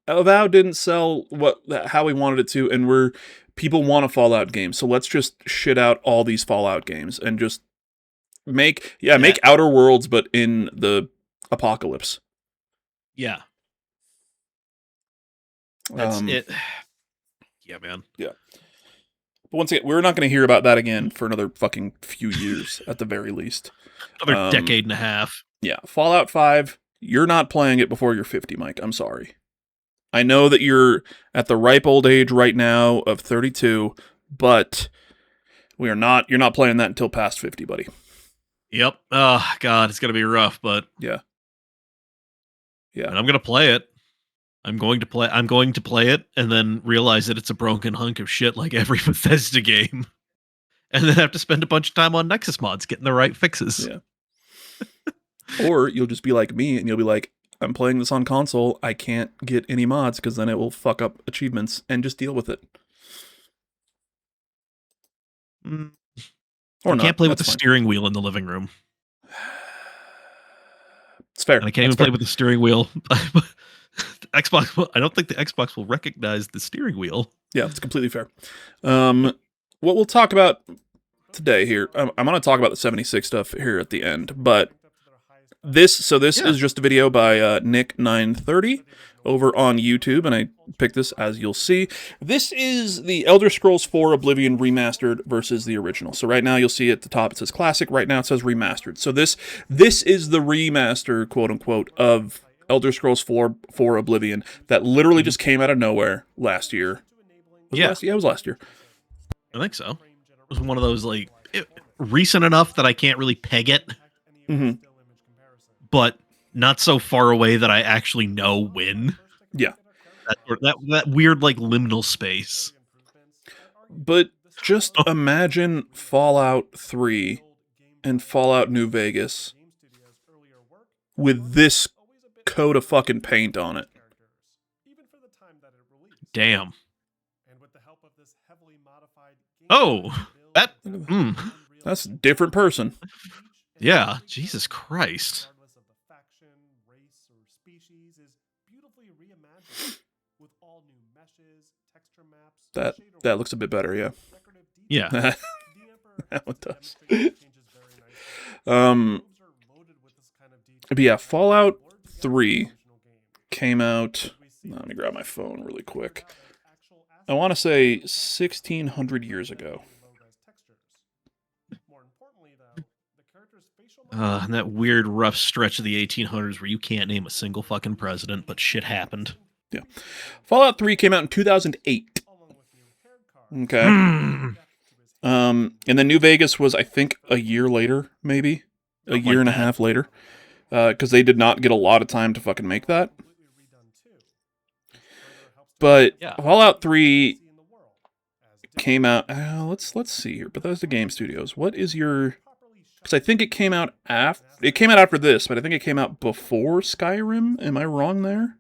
Avowed didn't sell how we wanted it to, and people want a Fallout game, so let's just shit out all these Fallout games and just make Outer Worlds, but in the apocalypse. Yeah. That's it. Yeah, man. Yeah. But once again, we're not going to hear about that again for another fucking few years, at the very least. Another decade and a half. Yeah. Fallout 5, you're not playing it before you're 50, Mike. I'm sorry. I know that you're at the ripe old age right now of 32, but you're not playing that until past 50, buddy. Yep. Oh, God, it's going to be rough, but... Yeah. Yeah. And I'm going to play it. I'm going to play it and then realize that it's a broken hunk of shit like every Bethesda game. And then have to spend a bunch of time on Nexus mods getting the right fixes. Yeah. Or you'll just be like me and you'll be like, I'm playing this on console. I can't get any mods because then it will fuck up achievements and just deal with it. Or I can't play with the steering wheel in the living room. It's fair. And I can't even play with the steering wheel. Xbox. I don't think the Xbox will recognize the steering wheel. Yeah, it's completely fair. What we'll talk about today here, I'm going to talk about the 76 stuff here at the end, but this is just a video by Nick930 over on YouTube, and I picked this as you'll see. This is the Elder Scrolls 4 Oblivion Remastered versus the original. So right now you'll see at the top it says Classic, right now it says Remastered. So this is the remaster, quote-unquote, of Elder Scrolls 4 Oblivion that literally just came out of nowhere last year. It was last year. I think so. It was one of those, recent enough that I can't really peg it. Mm-hmm. But not so far away that I actually know when. Yeah. That weird, liminal space. But just imagine Fallout 3 and Fallout New Vegas with this coat of fucking paint on it. Damn. Oh, that's a different person. Yeah, Jesus Christ. That looks a bit better, yeah. Yeah. That one does. But yeah, Fallout 3 came out... Let me grab my phone really quick. I want to say 1,600 years ago. And that weird rough stretch of the 1800s where you can't name a single fucking president, but shit happened. Yeah. Fallout 3 came out in 2008. Okay. And then New Vegas was, I think, a year later, maybe. A year and a half later. Because they did not get a lot of time to fucking make that. But Yeah. Fallout 3 came out. Let's see here. Bethesda Game Studios. What is your? Because I think it came out after. It came out after this, but I think it came out before Skyrim. Am I wrong there?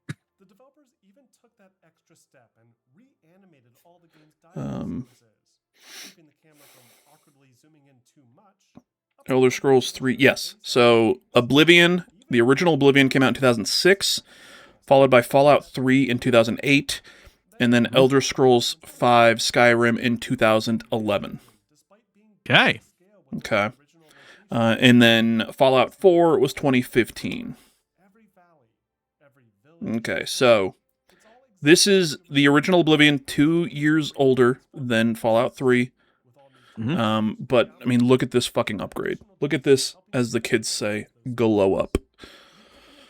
The developers even took that extra step and reanimated all the game's dialogue sequences, keeping the camera from awkwardly zooming in too much. Elder Scrolls 3. Yes. So Oblivion, the original Oblivion came out in 2006, followed by Fallout 3 in 2008, and then Elder Scrolls 5 Skyrim in 2011. Okay. Okay. And then Fallout 4 was 2015. Okay, so this is the original Oblivion, 2 years older than Fallout 3. But, I mean, look at this fucking upgrade. Look at this, as the kids say, glow up.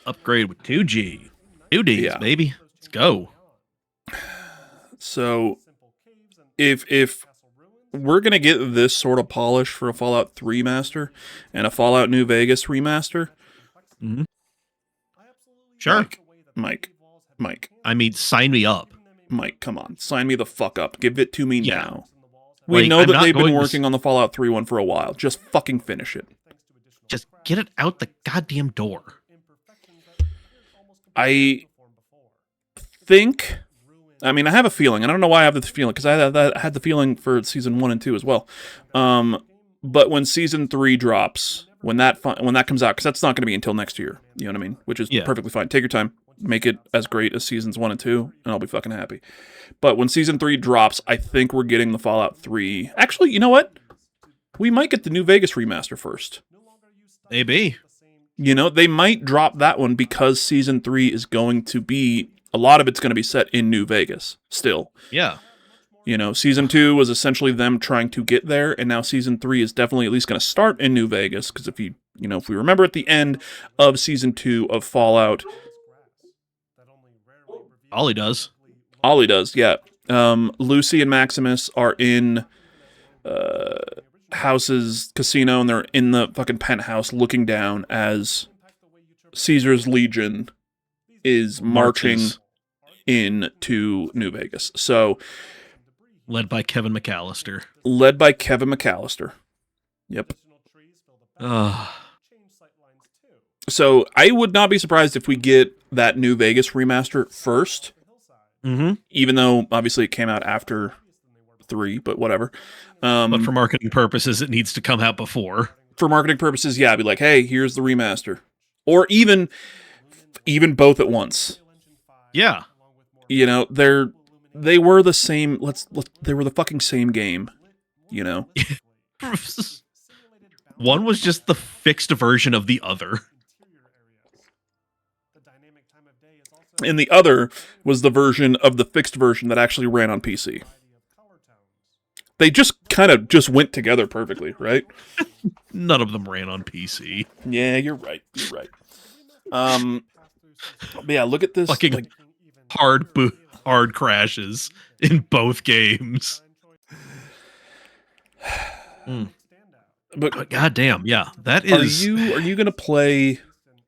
Upgrade with 2G. 2Ds, Yeah. baby. Let's go. So, if we're going to get this sort of polish for a Fallout 3 master and a Fallout New Vegas remaster, Sure. Mike, I mean, sign me up. Mike, come on. Sign me the fuck up. Give it to me Yeah. now. We Like, know I'm that not they've been going to working on the Fallout 3 one for a while. Just fucking finish it. Just get it out the goddamn door. I think... I mean, I have a feeling. I don't know why I have this feeling, because I had the feeling for Season 1 and 2 as well. But when Season 3 drops, when that comes out, because that's not going to be until next year, you know what I mean? Which is perfectly fine. Take your time. Make it as great as Seasons 1 and 2, and I'll be fucking happy. But when Season 3 drops, I think we're getting the Fallout 3... Actually, you know what? We might get the New Vegas remaster first. Maybe. You know, they might drop that one because Season 3 is going to be... A lot of it's going to be set in New Vegas, still. Yeah. You know, Season 2 was essentially them trying to get there, and now Season 3 is definitely at least going to start in New Vegas, because if we remember at the end of Season 2 of Fallout... Ollie does. Ollie does, yeah. Lucy and Maximus are in House's casino, and they're in the fucking penthouse looking down as Caesar's Legion is marching into New Vegas. So, Led by Kevin McAllister. Yep. So I would not be surprised if we get that New Vegas remaster first. Even though, obviously, it came out after 3, but whatever. But for marketing purposes, it needs to come out before. For marketing purposes, yeah, I'd be like, hey, here's the remaster. Or even both at once. Yeah. You know, they were the same, they were the fucking same game, you know? One was just the fixed version of the other. And the other was the version of the fixed version that actually ran on PC. They just kind of just went together perfectly, right? None of them ran on PC. Yeah, you're right. But yeah, look at this. Fucking hard crashes in both games. But goddamn, yeah, that is. Are you gonna play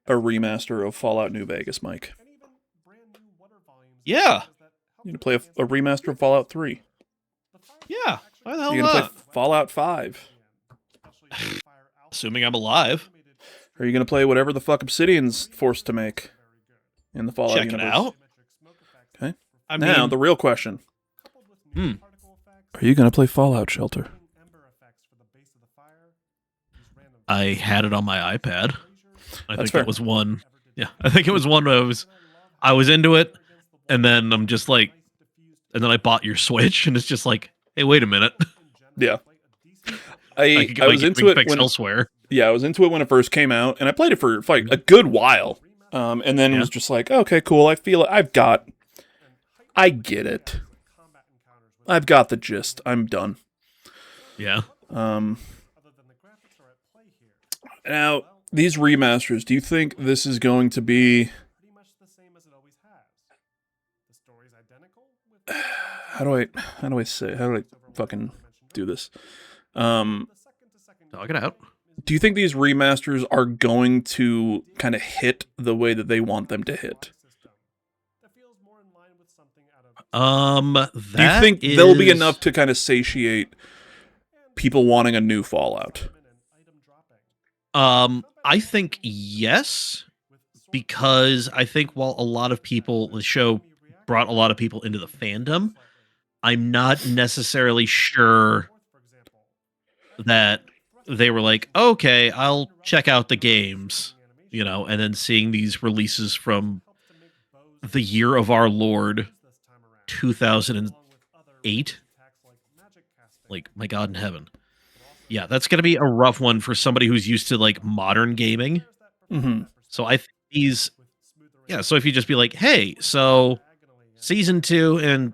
a remaster of Fallout New Vegas, Mike? Yeah. You gonna play a remaster of Fallout 3? Yeah. Why the hell You're gonna not? play Fallout 5? Assuming I'm alive. Or are you gonna play whatever the fuck Obsidian's forced to make in the Fallout Check universe? it out. Okay. I Now, mean, the real question. Are you gonna play Fallout Shelter? I had it on my iPad. I think fair. that was one. Yeah, I think it was one where I was into it, and then I'm just like, and then I bought your Switch, and it's just like, hey, wait a minute. Yeah. I could I was into it when elsewhere. I was into it when it first came out, and I played it for like a good while. And then it was just like, okay, cool. I feel it. I get it. I've got the gist. I'm done. Yeah. Now, these remasters, do you think this is going to be... How do I fucking do this? Talk it out. Do you think these remasters are going to kind of hit the way that they want them to hit? Do you think there'll be enough to kind of satiate people wanting a new Fallout? I think yes, because I think while the show brought a lot of people into the fandom, I'm not necessarily sure that they were like, okay, I'll check out the games, and then seeing these releases from the year of our Lord 2008. Like, my God in heaven. Yeah, that's going to be a rough one for somebody who's used to like modern gaming. Mm-hmm. So I think so if you just be like, hey, so season 2 and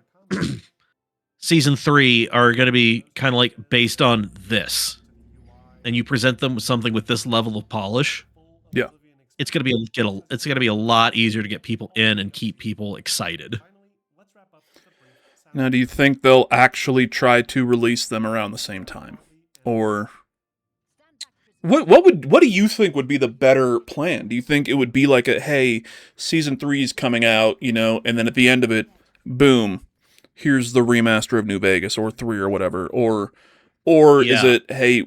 season 3 are going to be kind of like based on this, and you present them with something with this level of polish, yeah, it's going to be a lot easier to get people in and keep people excited. Now, do you think they'll actually try to release them around the same time? Or what do you think would be the better plan? Do you think it would be like hey, season 3 is coming out, and then at the end of it, boom, here's the remaster of New Vegas or 3 or whatever, or is it, hey,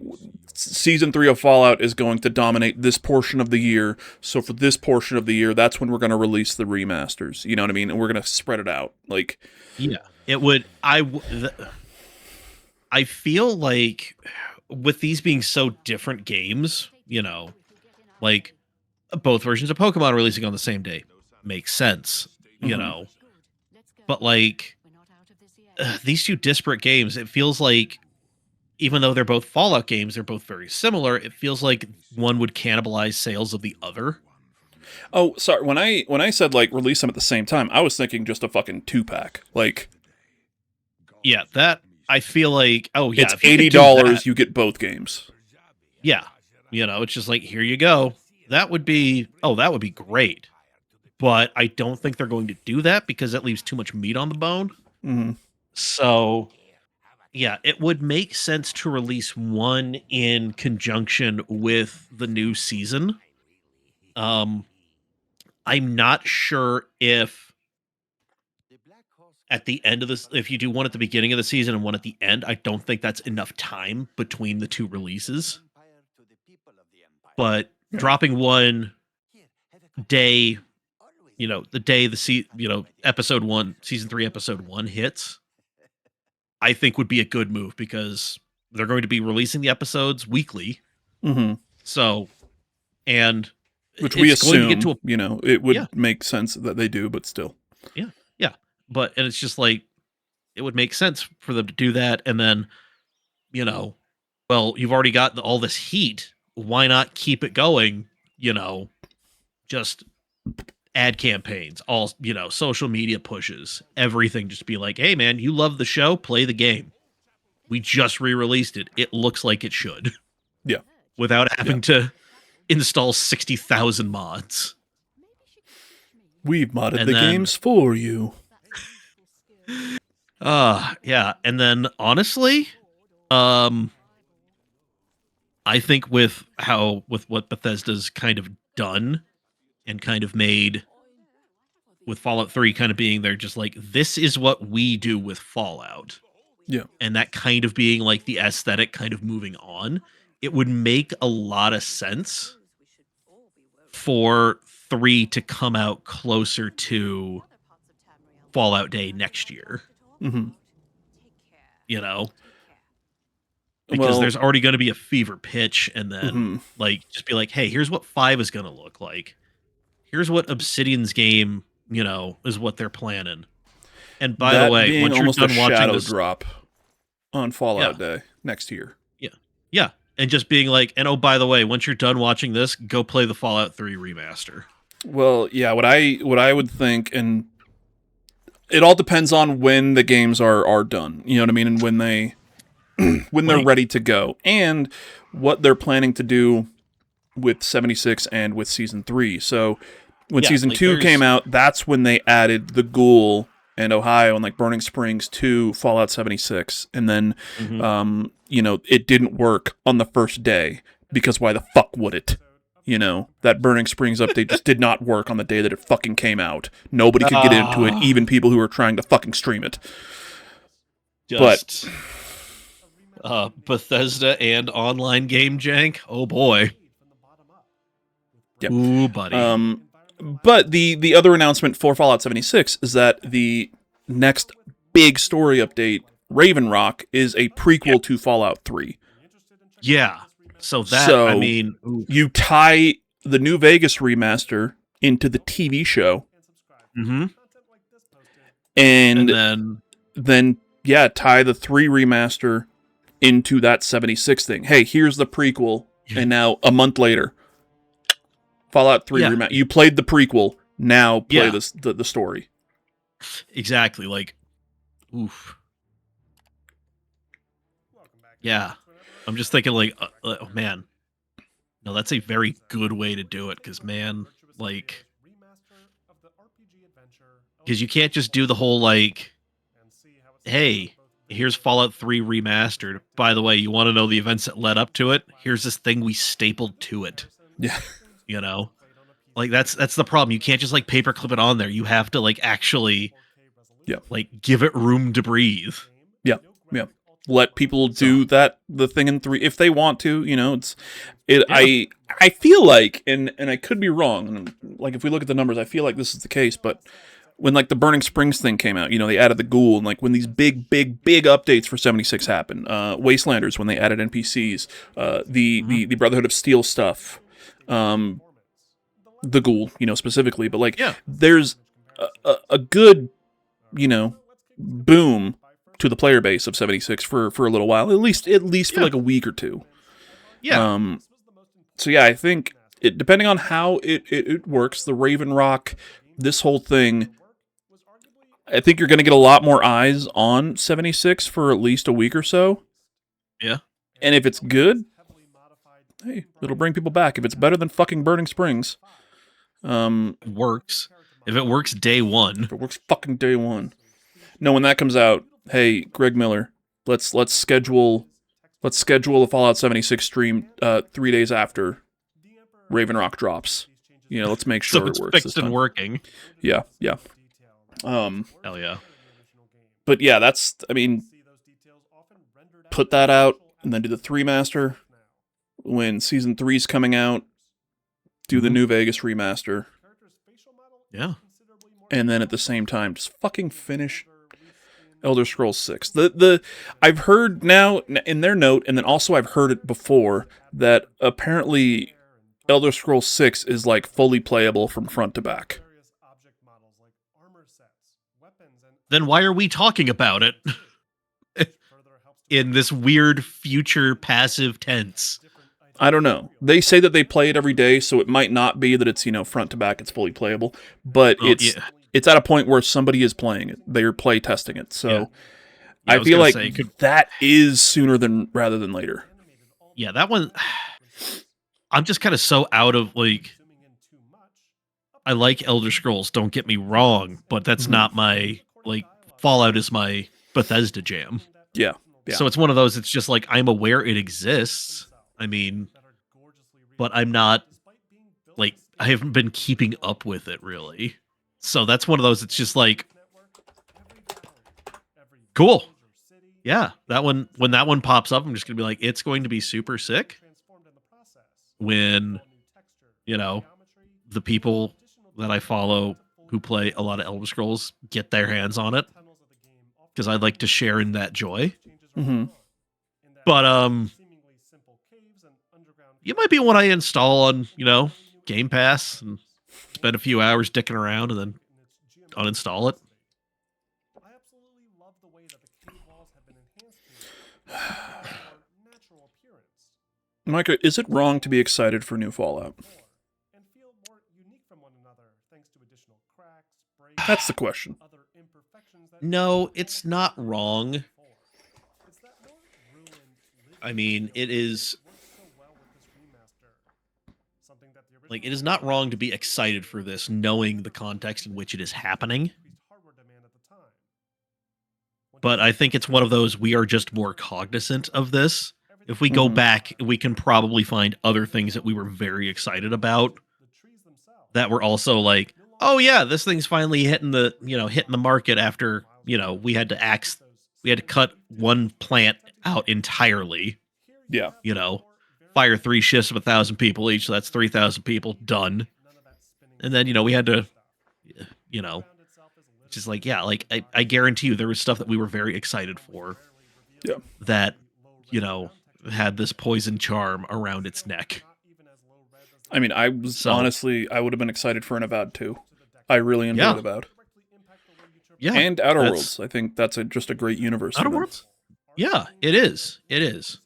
season 3 of Fallout is going to dominate this portion of the year, so for this portion of the year, that's when we're going to release the remasters, you know what I mean? And we're going to spread it out. Like, yeah, it would. I feel like with these being so different games, like both versions of Pokemon releasing on the same day makes sense, but like these two disparate games, it feels like even though they're both Fallout games, they're both very similar. It feels like one would cannibalize sales of the other. Oh, sorry. When I said like release them at the same time, I was thinking just a fucking 2-pack. Like, yeah, that I feel like. Oh yeah, it's $80. You get both games. Yeah, it's just like, here you go. That would be great. But I don't think they're going to do that because that leaves too much meat on the bone. Mm-hmm. So, yeah, it would make sense to release one in conjunction with the new season. I'm not sure if at the end of this, if you do one at the beginning of the season and one at the end, I don't think that's enough time between the two releases. But dropping one day, the day episode 1, season 3, episode 1 hits, I think would be a good move because they're going to be releasing the episodes weekly. Mm-hmm. So, and which we assume, it would make sense that they do, but still. Yeah. Yeah. And it's just like, it would make sense for them to do that. And then, well, you've already got all this heat. Why not keep it going? Just ad campaigns, all, social media pushes, everything. Just be like, hey man, you love the show, play the game. We just re-released it. It looks like it should. Yeah. Without having to install 60,000 mods. We've modded the games for you. Yeah. And then honestly, I think with what Bethesda's kind of done and kind of made with Fallout 3 kind of being there, just like, this is what we do with Fallout. Yeah. And that kind of being like the aesthetic kind of moving on, it would make a lot of sense for 3 to come out closer to Fallout Day next year. Mm-hmm. Because there's already going to be a fever pitch, and then like just be like, hey, here's what 5 is going to look like. Here's what Obsidian's game, is what they're planning. And by the way, once you're done watching this, drop on Fallout Day next year. Yeah. And just being like, and oh, by the way, once you're done watching this, go play the Fallout 3 remaster. Well, yeah, what I would think, and it all depends on when the games are done. You know what I mean? And when they're ready to go, and what they're planning to do with 76 and with season 3. So when season 2 came out, that's when they added the Ghoul and Ohio and like Burning Springs to Fallout 76. And then, it didn't work on the first day because why the fuck would it? You know, that Burning Springs update just did not work on the day that it fucking came out. Nobody could get into it, even people who were trying to fucking stream it. Just Bethesda and online game jank. Oh boy. Yep. Ooh, buddy. But the other announcement for Fallout 76 is that the next big story update, Raven Rock, is a prequel to Fallout 3. Yeah. So that, I mean... You tie the New Vegas remaster into the TV show. Mm-hmm. And then tie the 3 remaster into that 76 thing. Hey, here's the prequel, and now a month later, Fallout 3 remaster. You played the prequel, now play the story. Exactly, like, oof. Yeah. I'm just thinking, like, oh, man. No, that's a very good way to do it, because, man, like... Because you can't just do the whole, like, hey, here's Fallout 3 remastered. By the way, you want to know the events that led up to it? Here's this thing we stapled to it. Yeah. You know? Like, that's the problem. You can't just, like, paperclip it on there. You have to, like, actually, like, give it room to breathe. Yeah, yeah. Let people do the thing in 3 if they want to. You know, I feel like, and I could be wrong. Like, if we look at the numbers, I feel like this is the case. But when like the Burning Springs thing came out, you know, they added the ghoul, and like when these big updates for 76 happened, Wastelanders when they added NPCs, the Brotherhood of Steel stuff, the ghoul, you know, specifically. But like, there's a good, you know, boom to the player base of 76 for a little while, at least for like a week or two. Yeah. So yeah, I think depending on how it works, the Raven Rock, this whole thing, I think you're going to get a lot more eyes on 76 for at least a week or so. Yeah. And if it's good, hey, it'll bring people back. If it's better than fucking Burning Springs, works. If it works day one. If it works fucking day one. No, when that comes out, hey, Greg Miller, let's schedule a Fallout 76 stream 3 days after Raven Rock drops. You know, let's make sure so it's it works. Fixed and working. Yeah. Hell yeah. But yeah, I mean, put that out and then do the 3 master. When Season 3's coming out, do the New Vegas remaster. Yeah. And then at the same time, just fucking finish Elder Scrolls 6. I've heard now in their note, and then also I've heard it before, that apparently Elder Scrolls 6 is like fully playable from front to back. Then why are we talking about it in this weird future passive tense? I don't know. They say that they play it every day, so it might not be that it's, you know, front to back, it's fully playable, but it's at a point where somebody is playing it. They're play testing it. So I feel like that is sooner rather than later. Yeah, that one, I'm just kind of so out of, like, I like Elder Scrolls, don't get me wrong, but that's not my, like, Fallout is my Bethesda jam. Yeah. So it's one of those, it's just like, I'm aware it exists. I mean, but I'm not, like, I haven't been keeping up with it, really. So that's one of those, it's just like, cool. Yeah, that one, when that one pops up, I'm just going to be like, it's going to be super sick when, you know, the people that I follow who play a lot of Elder Scrolls get their hands on it, because I'd like to share in that joy. Mm-hmm. But, it might be one I install on, you know, Game Pass and spend a few hours dicking around and then uninstall it. I absolutely love the way that the cave walls have been enhanced to a natural appearance. Micah, is it wrong to be excited for new Fallout? And feel more unique from one another thanks to additional cracks, breaks, That's the question. other imperfections that No, it's not wrong. I mean, it is, like, it is not wrong to be excited for this, knowing the context in which it is happening. But I think it's one of those, we are just more cognizant of this If we go back, we can probably find other things that we were very excited about that were also like, oh yeah, this thing's finally hitting the market after, we had to cut one plant out entirely, Yeah. fire 3 shifts of 1,000 people each, so that's 3,000 people done. And then, we had to, just like, yeah, like I guarantee you there was stuff that we were very excited for. Yeah. That, had this poison charm around its neck. I mean, I would have been excited for an Avowed 2. I really enjoyed Avowed. Yeah. And Outer Worlds. I think that's just a great universe. Outer Worlds? Yeah, it is. It is.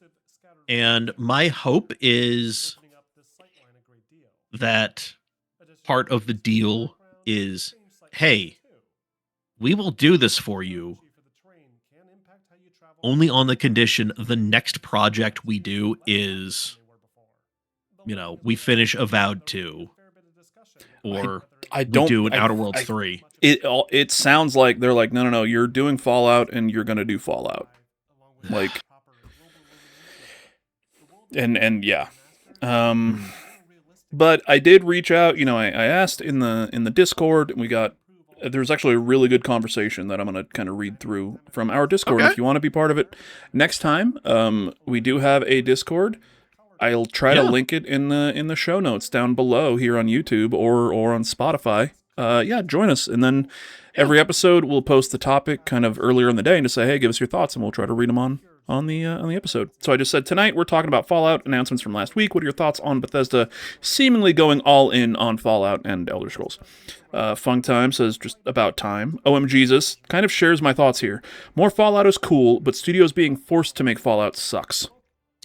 And my hope is that part of the deal is, hey, we will do this for you only on the condition the next project we do is, we finish Avowed 2 or we do an Outer Worlds 3. It sounds like they're like, no, you're doing Fallout and you're going to do Fallout. Like, and yeah. But I did reach out, I asked in the Discord, and there's actually a really good conversation that I'm going to kind of read through from our Discord. Okay. If you want to be part of it next time, we do have a Discord. I'll try to link it in the show notes down below here on YouTube or on Spotify. Join us. And then every episode we'll post the topic kind of earlier in the day and just say, hey, give us your thoughts, and we'll try to read them on the episode. So I just said, tonight we're talking about Fallout announcements from last week. What are your thoughts on Bethesda seemingly going all in on Fallout and Elder Scrolls? Funk Time says, just about time. OMJesus kind of shares my thoughts here. More Fallout is cool, but studios being forced to make Fallout sucks.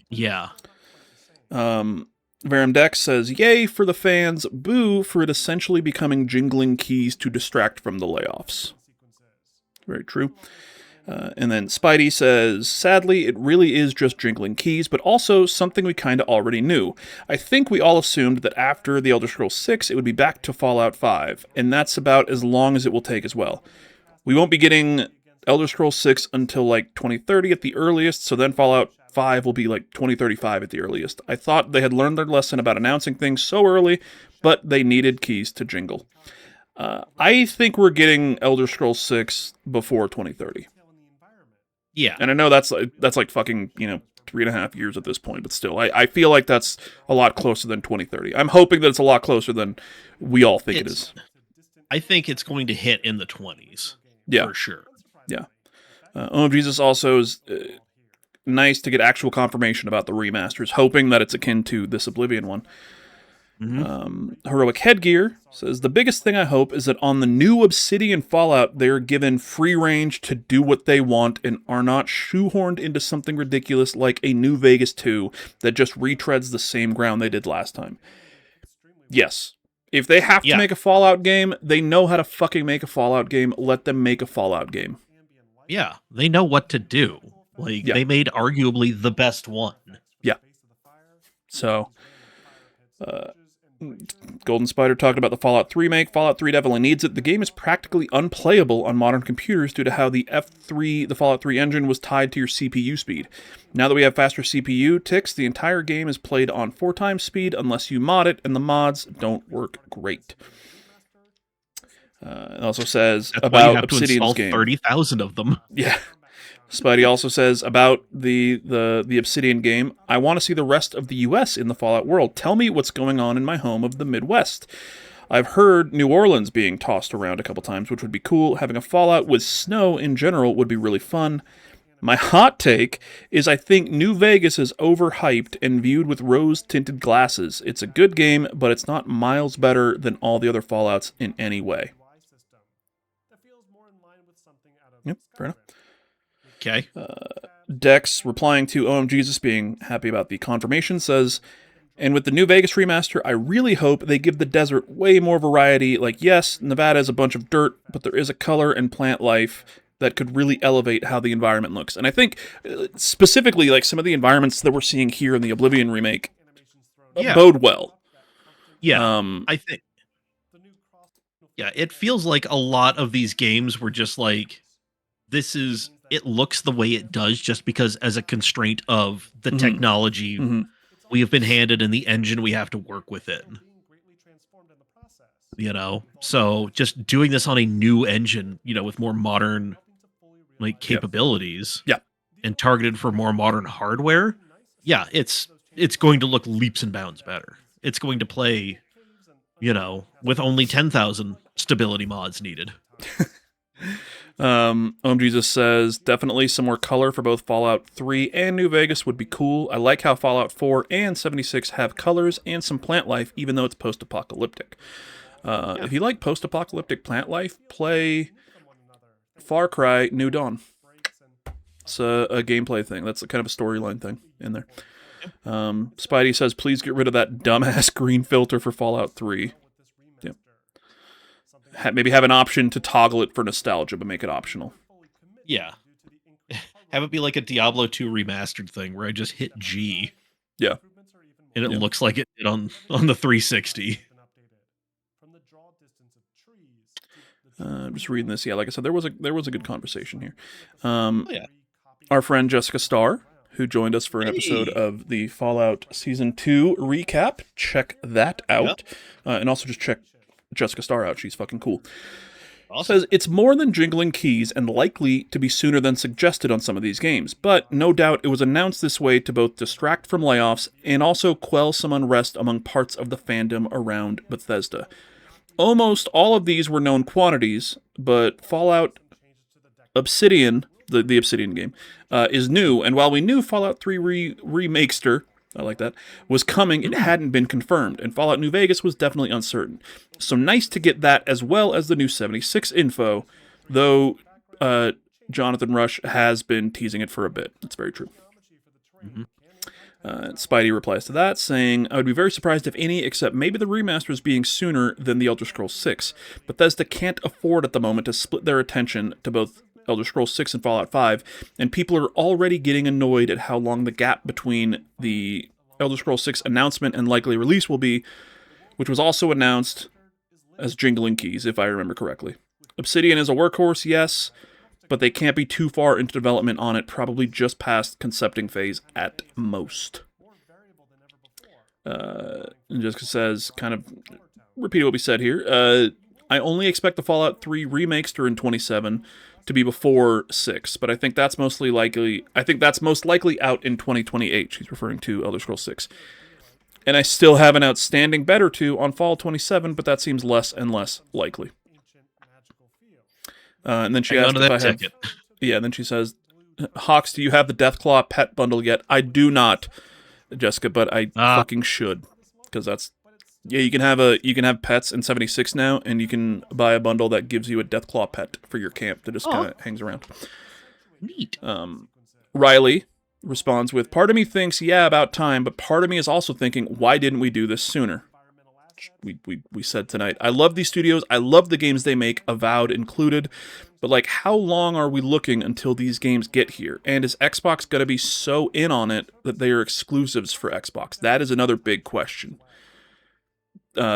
Yeah. Verum Dex says, yay for the fans, boo for it essentially becoming jingling keys to distract from the layoffs. Very true. And then Spidey says, sadly, it really is just jingling keys, but also something we kind of already knew. I think we all assumed that after The Elder Scrolls 6, it would be back to Fallout 5, and that's about as long as it will take as well. We won't be getting Elder Scrolls 6 until like 2030 at the earliest, so then Fallout 5 will be like 2035 at the earliest. I thought they had learned their lesson about announcing things so early, but they needed keys to jingle. I think we're getting Elder Scrolls 6 before 2030. Yeah. And I know that's like fucking, 3.5 years at this point, but still, I feel like that's a lot closer than 2030. I'm hoping that it's a lot closer than we all think it is. I think it's going to hit in the 20s. Yeah. For sure. Yeah. Jesus also is nice to get actual confirmation about the remasters, hoping that it's akin to this Oblivion one. Mm-hmm. Heroic Headgear says, the biggest thing I hope is that on the new Obsidian Fallout, they're given free range to do what they want and are not shoehorned into something ridiculous like a New Vegas 2 that just retreads the same ground they did last time. Yes. If they have to make a Fallout game, they know how to fucking make a Fallout game. Let them make a Fallout game. Yeah, they know what to do. They made arguably the best one. Yeah. So, Golden Spider talked about the Fallout 3 remake. Fallout 3 definitely needs it. The game is practically unplayable on modern computers due to how the Fallout 3 engine was tied to your CPU speed. Now that we have faster CPU ticks, the entire game is played on 4 times speed unless you mod it, and the mods don't work great. It also says That's about why you have Obsidian's to game. 30,000 of them. Yeah. Spidey also says about the Obsidian game, I want to see the rest of the U.S. in the Fallout world. Tell me what's going on in my home of the Midwest. I've heard New Orleans being tossed around a couple times, which would be cool. Having a Fallout with snow in general would be really fun. My hot take is I think New Vegas is overhyped and viewed with rose-tinted glasses. It's a good game, but it's not miles better than all the other Fallouts in any way. Yep, fair enough. Okay. Dex, replying to OMJesus being happy about the confirmation, says, and with the New Vegas remaster, I really hope they give the desert way more variety. Like, yes, Nevada is a bunch of dirt, but there is a color and plant life that could really elevate how the environment looks. And I think, specifically, like some of the environments that we're seeing here in the Oblivion remake bode well. Yeah, I think... Yeah, it feels like a lot of these games were just like, it looks the way it does just because as a constraint of the Mhm. technology Mhm. we have been handed and the engine we have to work within. So just doing this on a new engine, with more modern capabilities Yeah. and targeted for more modern hardware, yeah, it's going to look leaps and bounds better. It's going to play, with only 10,000 stability mods needed. Jesus says definitely some more color for both Fallout 3 and New Vegas would be cool. I like how Fallout 4 and 76 have colors and some plant life, even though it's post-apocalyptic. If you like post-apocalyptic plant life, play Far Cry New Dawn. It's a gameplay thing. That's kind of a storyline thing in there. Spidey says, please get rid of that dumbass green filter for Fallout 3. Yep. Maybe have an option to toggle it for nostalgia, but make it optional. Yeah. Have it be like a Diablo 2 remastered thing where I just hit G. Yeah. And it looks like it did on the 360. I'm just reading this. Yeah, like I said, there was a good conversation here. Yeah. Our friend Jessica Starr, who joined us for an episode of the Fallout Season 2 recap. Check that out. Yep. And also just check Jessica Starr out. She's fucking cool. Awesome. Says, it's more than jingling keys and likely to be sooner than suggested on some of these games, but no doubt it was announced this way to both distract from layoffs and also quell some unrest among parts of the fandom around Bethesda. Almost all of these were known quantities, but Fallout Obsidian, the Obsidian game, is new, and while we knew Fallout 3 Remakester, I like that, was coming, it hadn't been confirmed, and Fallout New Vegas was definitely uncertain. So nice to get that as well as the new 76 info, though Jonathan Rush has been teasing it for a bit. That's very true. Mm-hmm. Spidey replies to that, saying, I would be very surprised if any, except maybe the remasters being sooner than the Elder Scrolls 6. Bethesda can't afford at the moment to split their attention to both Elder Scrolls 6 and Fallout 5, and people are already getting annoyed at how long the gap between the Elder Scrolls 6 announcement and likely release will be, which was also announced as jingling keys, if I remember correctly. Obsidian is a workhorse, yes, but they can't be too far into development on it, probably just past concepting phase at most. And Jessica says, kind of repeat what we said here, I only expect the Fallout 3 Remakester in 27 to be before 6, but I think that's most likely out in 2028. She's referring to Elder Scrolls 6. And I still have an outstanding bet or two on Fall 27, but that seems less and less likely. And then she asked if I have... Yeah, and then she says, Hawks, do you have the Deathclaw pet bundle yet? I do not, Jessica, but I fucking should. Because that's... Yeah, you can have pets in 76 now, and you can buy a bundle that gives you a Deathclaw pet for your camp that just kind of hangs around. Neat. Riley responds with, part of me thinks, yeah, about time, but part of me is also thinking, why didn't we do this sooner? We said tonight. I love these studios. I love the games they make, Avowed included. But, like, how long are we looking until these games get here? And is Xbox going to be so in on it that they are exclusives for Xbox? That is another big question.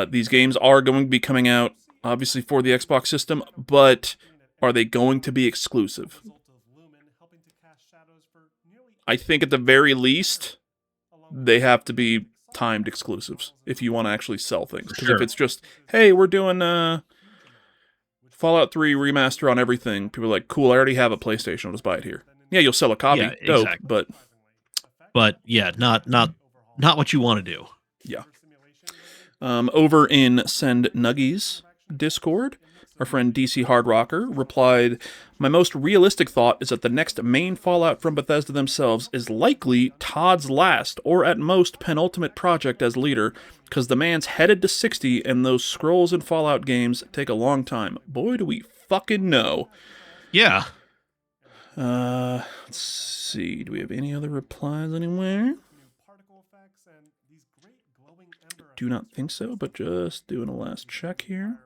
These games are going to be coming out, obviously, for the Xbox system, but are they going to be exclusive? I think at the very least, they have to be timed exclusives if you want to actually sell things. Because if it's just, hey, we're doing Fallout 3 remaster on everything, people are like, cool, I already have a PlayStation, I'll just buy it here. Yeah, you'll sell a copy, yeah, dope, exactly. But yeah, not what you want to do. Yeah. Over in Send Nuggies Discord, our friend DC Hard Rocker replied, my most realistic thought is that the next main Fallout from Bethesda themselves is likely Todd's last, or at most penultimate project as leader, because the man's headed to 60 and those Scrolls and Fallout games take a long time. Boy, do we fucking know. Yeah. Let's see, do we have any other replies anywhere? Do not think so, but just doing a last check here.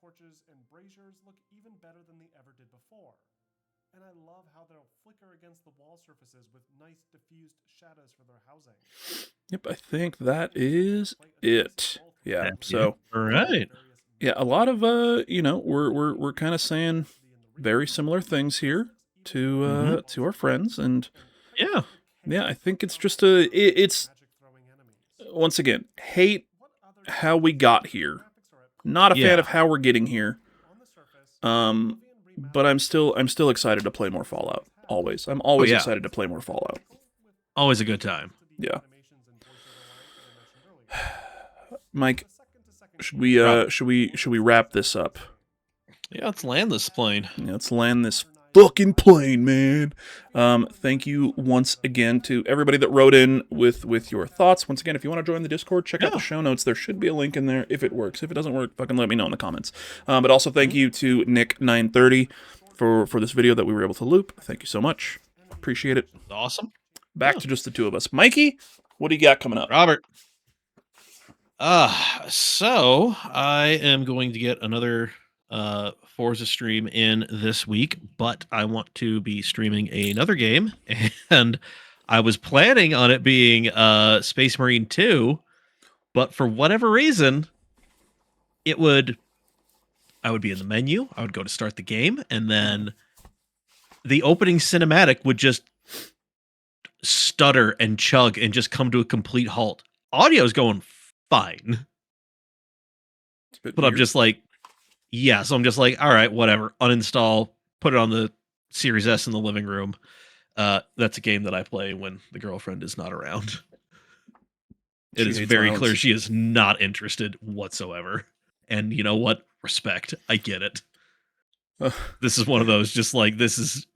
Torches and braziers look even better than they ever did before. And I love how they'll flicker against the wall surfaces with nice diffused shadows for their housing. Yep, I think that is it. Yeah, so all right. Yeah, a lot of we're kind of saying very similar things here. to our friends, and Yeah. I think it's just it's once again, hate how we got here. Not a fan of how we're getting here. But I'm still excited to play more Fallout. Always. I'm always excited to play more Fallout. Always a good time. Yeah. Mike, should we wrap this up? Yeah, let's land this plane. Yeah, let's land this fucking plane, man. Thank you once again to everybody that wrote in with your thoughts. Once again, if you want to join the Discord, check out the show notes. There should be a link in there if it works. If it doesn't work, fucking let me know in the comments. But also thank you to Nick930 for this video that we were able to loop. Thank you so much. Appreciate it. Awesome. Back to just the two of us. Mikey, what do you got coming up? Robert. So I am going to get another Forza stream in this week, but I want to be streaming another game, and I was planning on it being Space Marine 2, but for whatever reason, I would be in the menu, I would go to start the game, and then the opening cinematic would just stutter and chug and just come to a complete halt. Audio's going fine. But I'm just like, so I'm just like, all right, whatever. Uninstall, put it on the Series S in the living room. That's a game that I play when the girlfriend is not around. It is very clear she is not interested whatsoever. And you know what? Respect. I get it. This is one of those, just like, this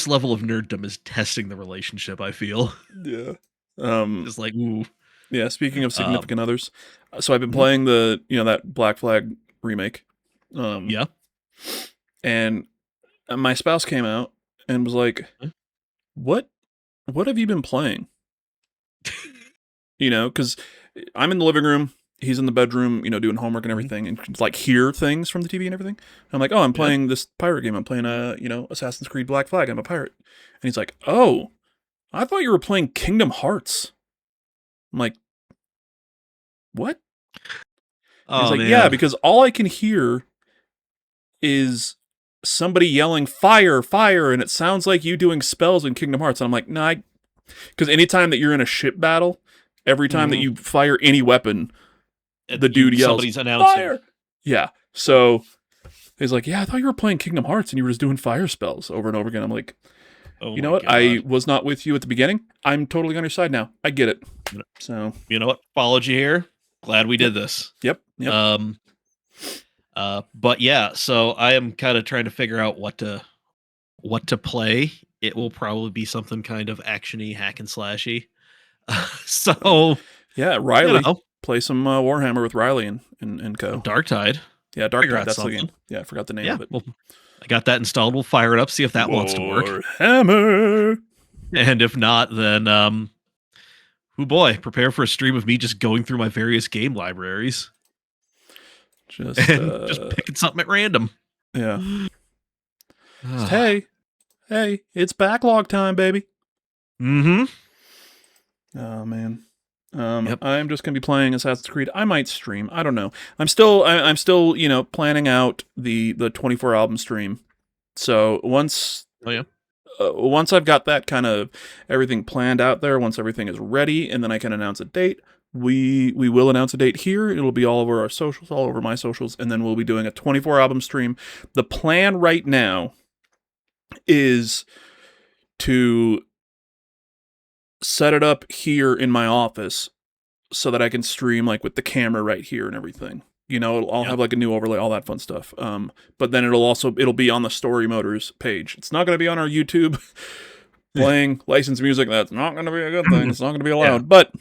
level of nerddom is testing the relationship, I feel. Yeah. Just like, ooh. Yeah, speaking of significant others, so I've been playing that Black Flag remake. Yeah. And my spouse came out and was like, what have you been playing? Because I'm in the living room, he's in the bedroom, doing homework and everything, and like hear things from the TV and everything. I'm like, oh, I'm playing this pirate game. I'm playing Assassin's Creed Black Flag. I'm a pirate. And he's like, oh, I thought you were playing Kingdom Hearts. I'm like, what? He's like, yeah, because all I can hear is somebody yelling fire, fire, and it sounds like you doing spells in Kingdom Hearts. And I'm like, nah, because anytime that you're in a ship battle, every time that you fire any weapon, the dude yells, somebody's announcing. Fire! Yeah. So he's like, yeah, I thought you were playing Kingdom Hearts and you were just doing fire spells over and over again. I'm like, you know what? God. I was not with you at the beginning. I'm totally on your side now. I get it. So you know what? Followed you here. Glad we did this. Yep. But yeah, so I am kind of trying to figure out what to play. It will probably be something kind of actiony, hack and slashy. So yeah, Riley, play some Warhammer with Riley and co. Darktide. Yeah, Darktide. That's the game. Yeah, I forgot the name of it. Well, I got that installed. We'll fire it up, see if that wants to work. Warhammer. And if not, then oh boy, prepare for a stream of me just going through my various game libraries. Just picking something at random. Yeah. Hey, it's backlog time, baby. Mm-hmm. Oh man. I'm just gonna be playing Assassin's Creed. I might stream. I don't know. I'm still planning out the 24 album stream. So once I've got that kind of everything planned out there, once everything is ready, and then I can announce a date, we will announce a date here. It'll be all over our socials, all over my socials, and then we'll be doing a 24 album stream. The plan right now is to set it up here in my office so that I can stream like with the camera right here and everything. I'll have like a new overlay, all that fun stuff. But then it'll be on the Storymoders page. It's not going to be on our YouTube playing licensed music. That's not going to be a good thing. It's not going to be allowed. But,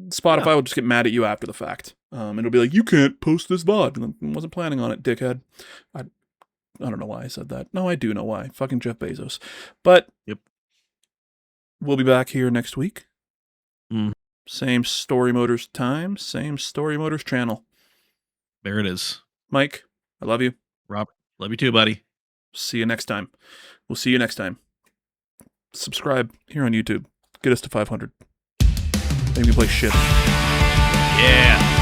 Spotify will just get mad at you after the fact. It'll be like, you can't post this VOD. And I wasn't planning on it, dickhead. I don't know why I said that. No, I do know why. Fucking Jeff Bezos. But we'll be back here next week. Same Storymoders time, same Storymoders channel. There it is. Mike, I love you. Robert, love you too, buddy. See you next time. We'll see you next time. Subscribe here on YouTube. Get us to 500. Make me play shit. Yeah.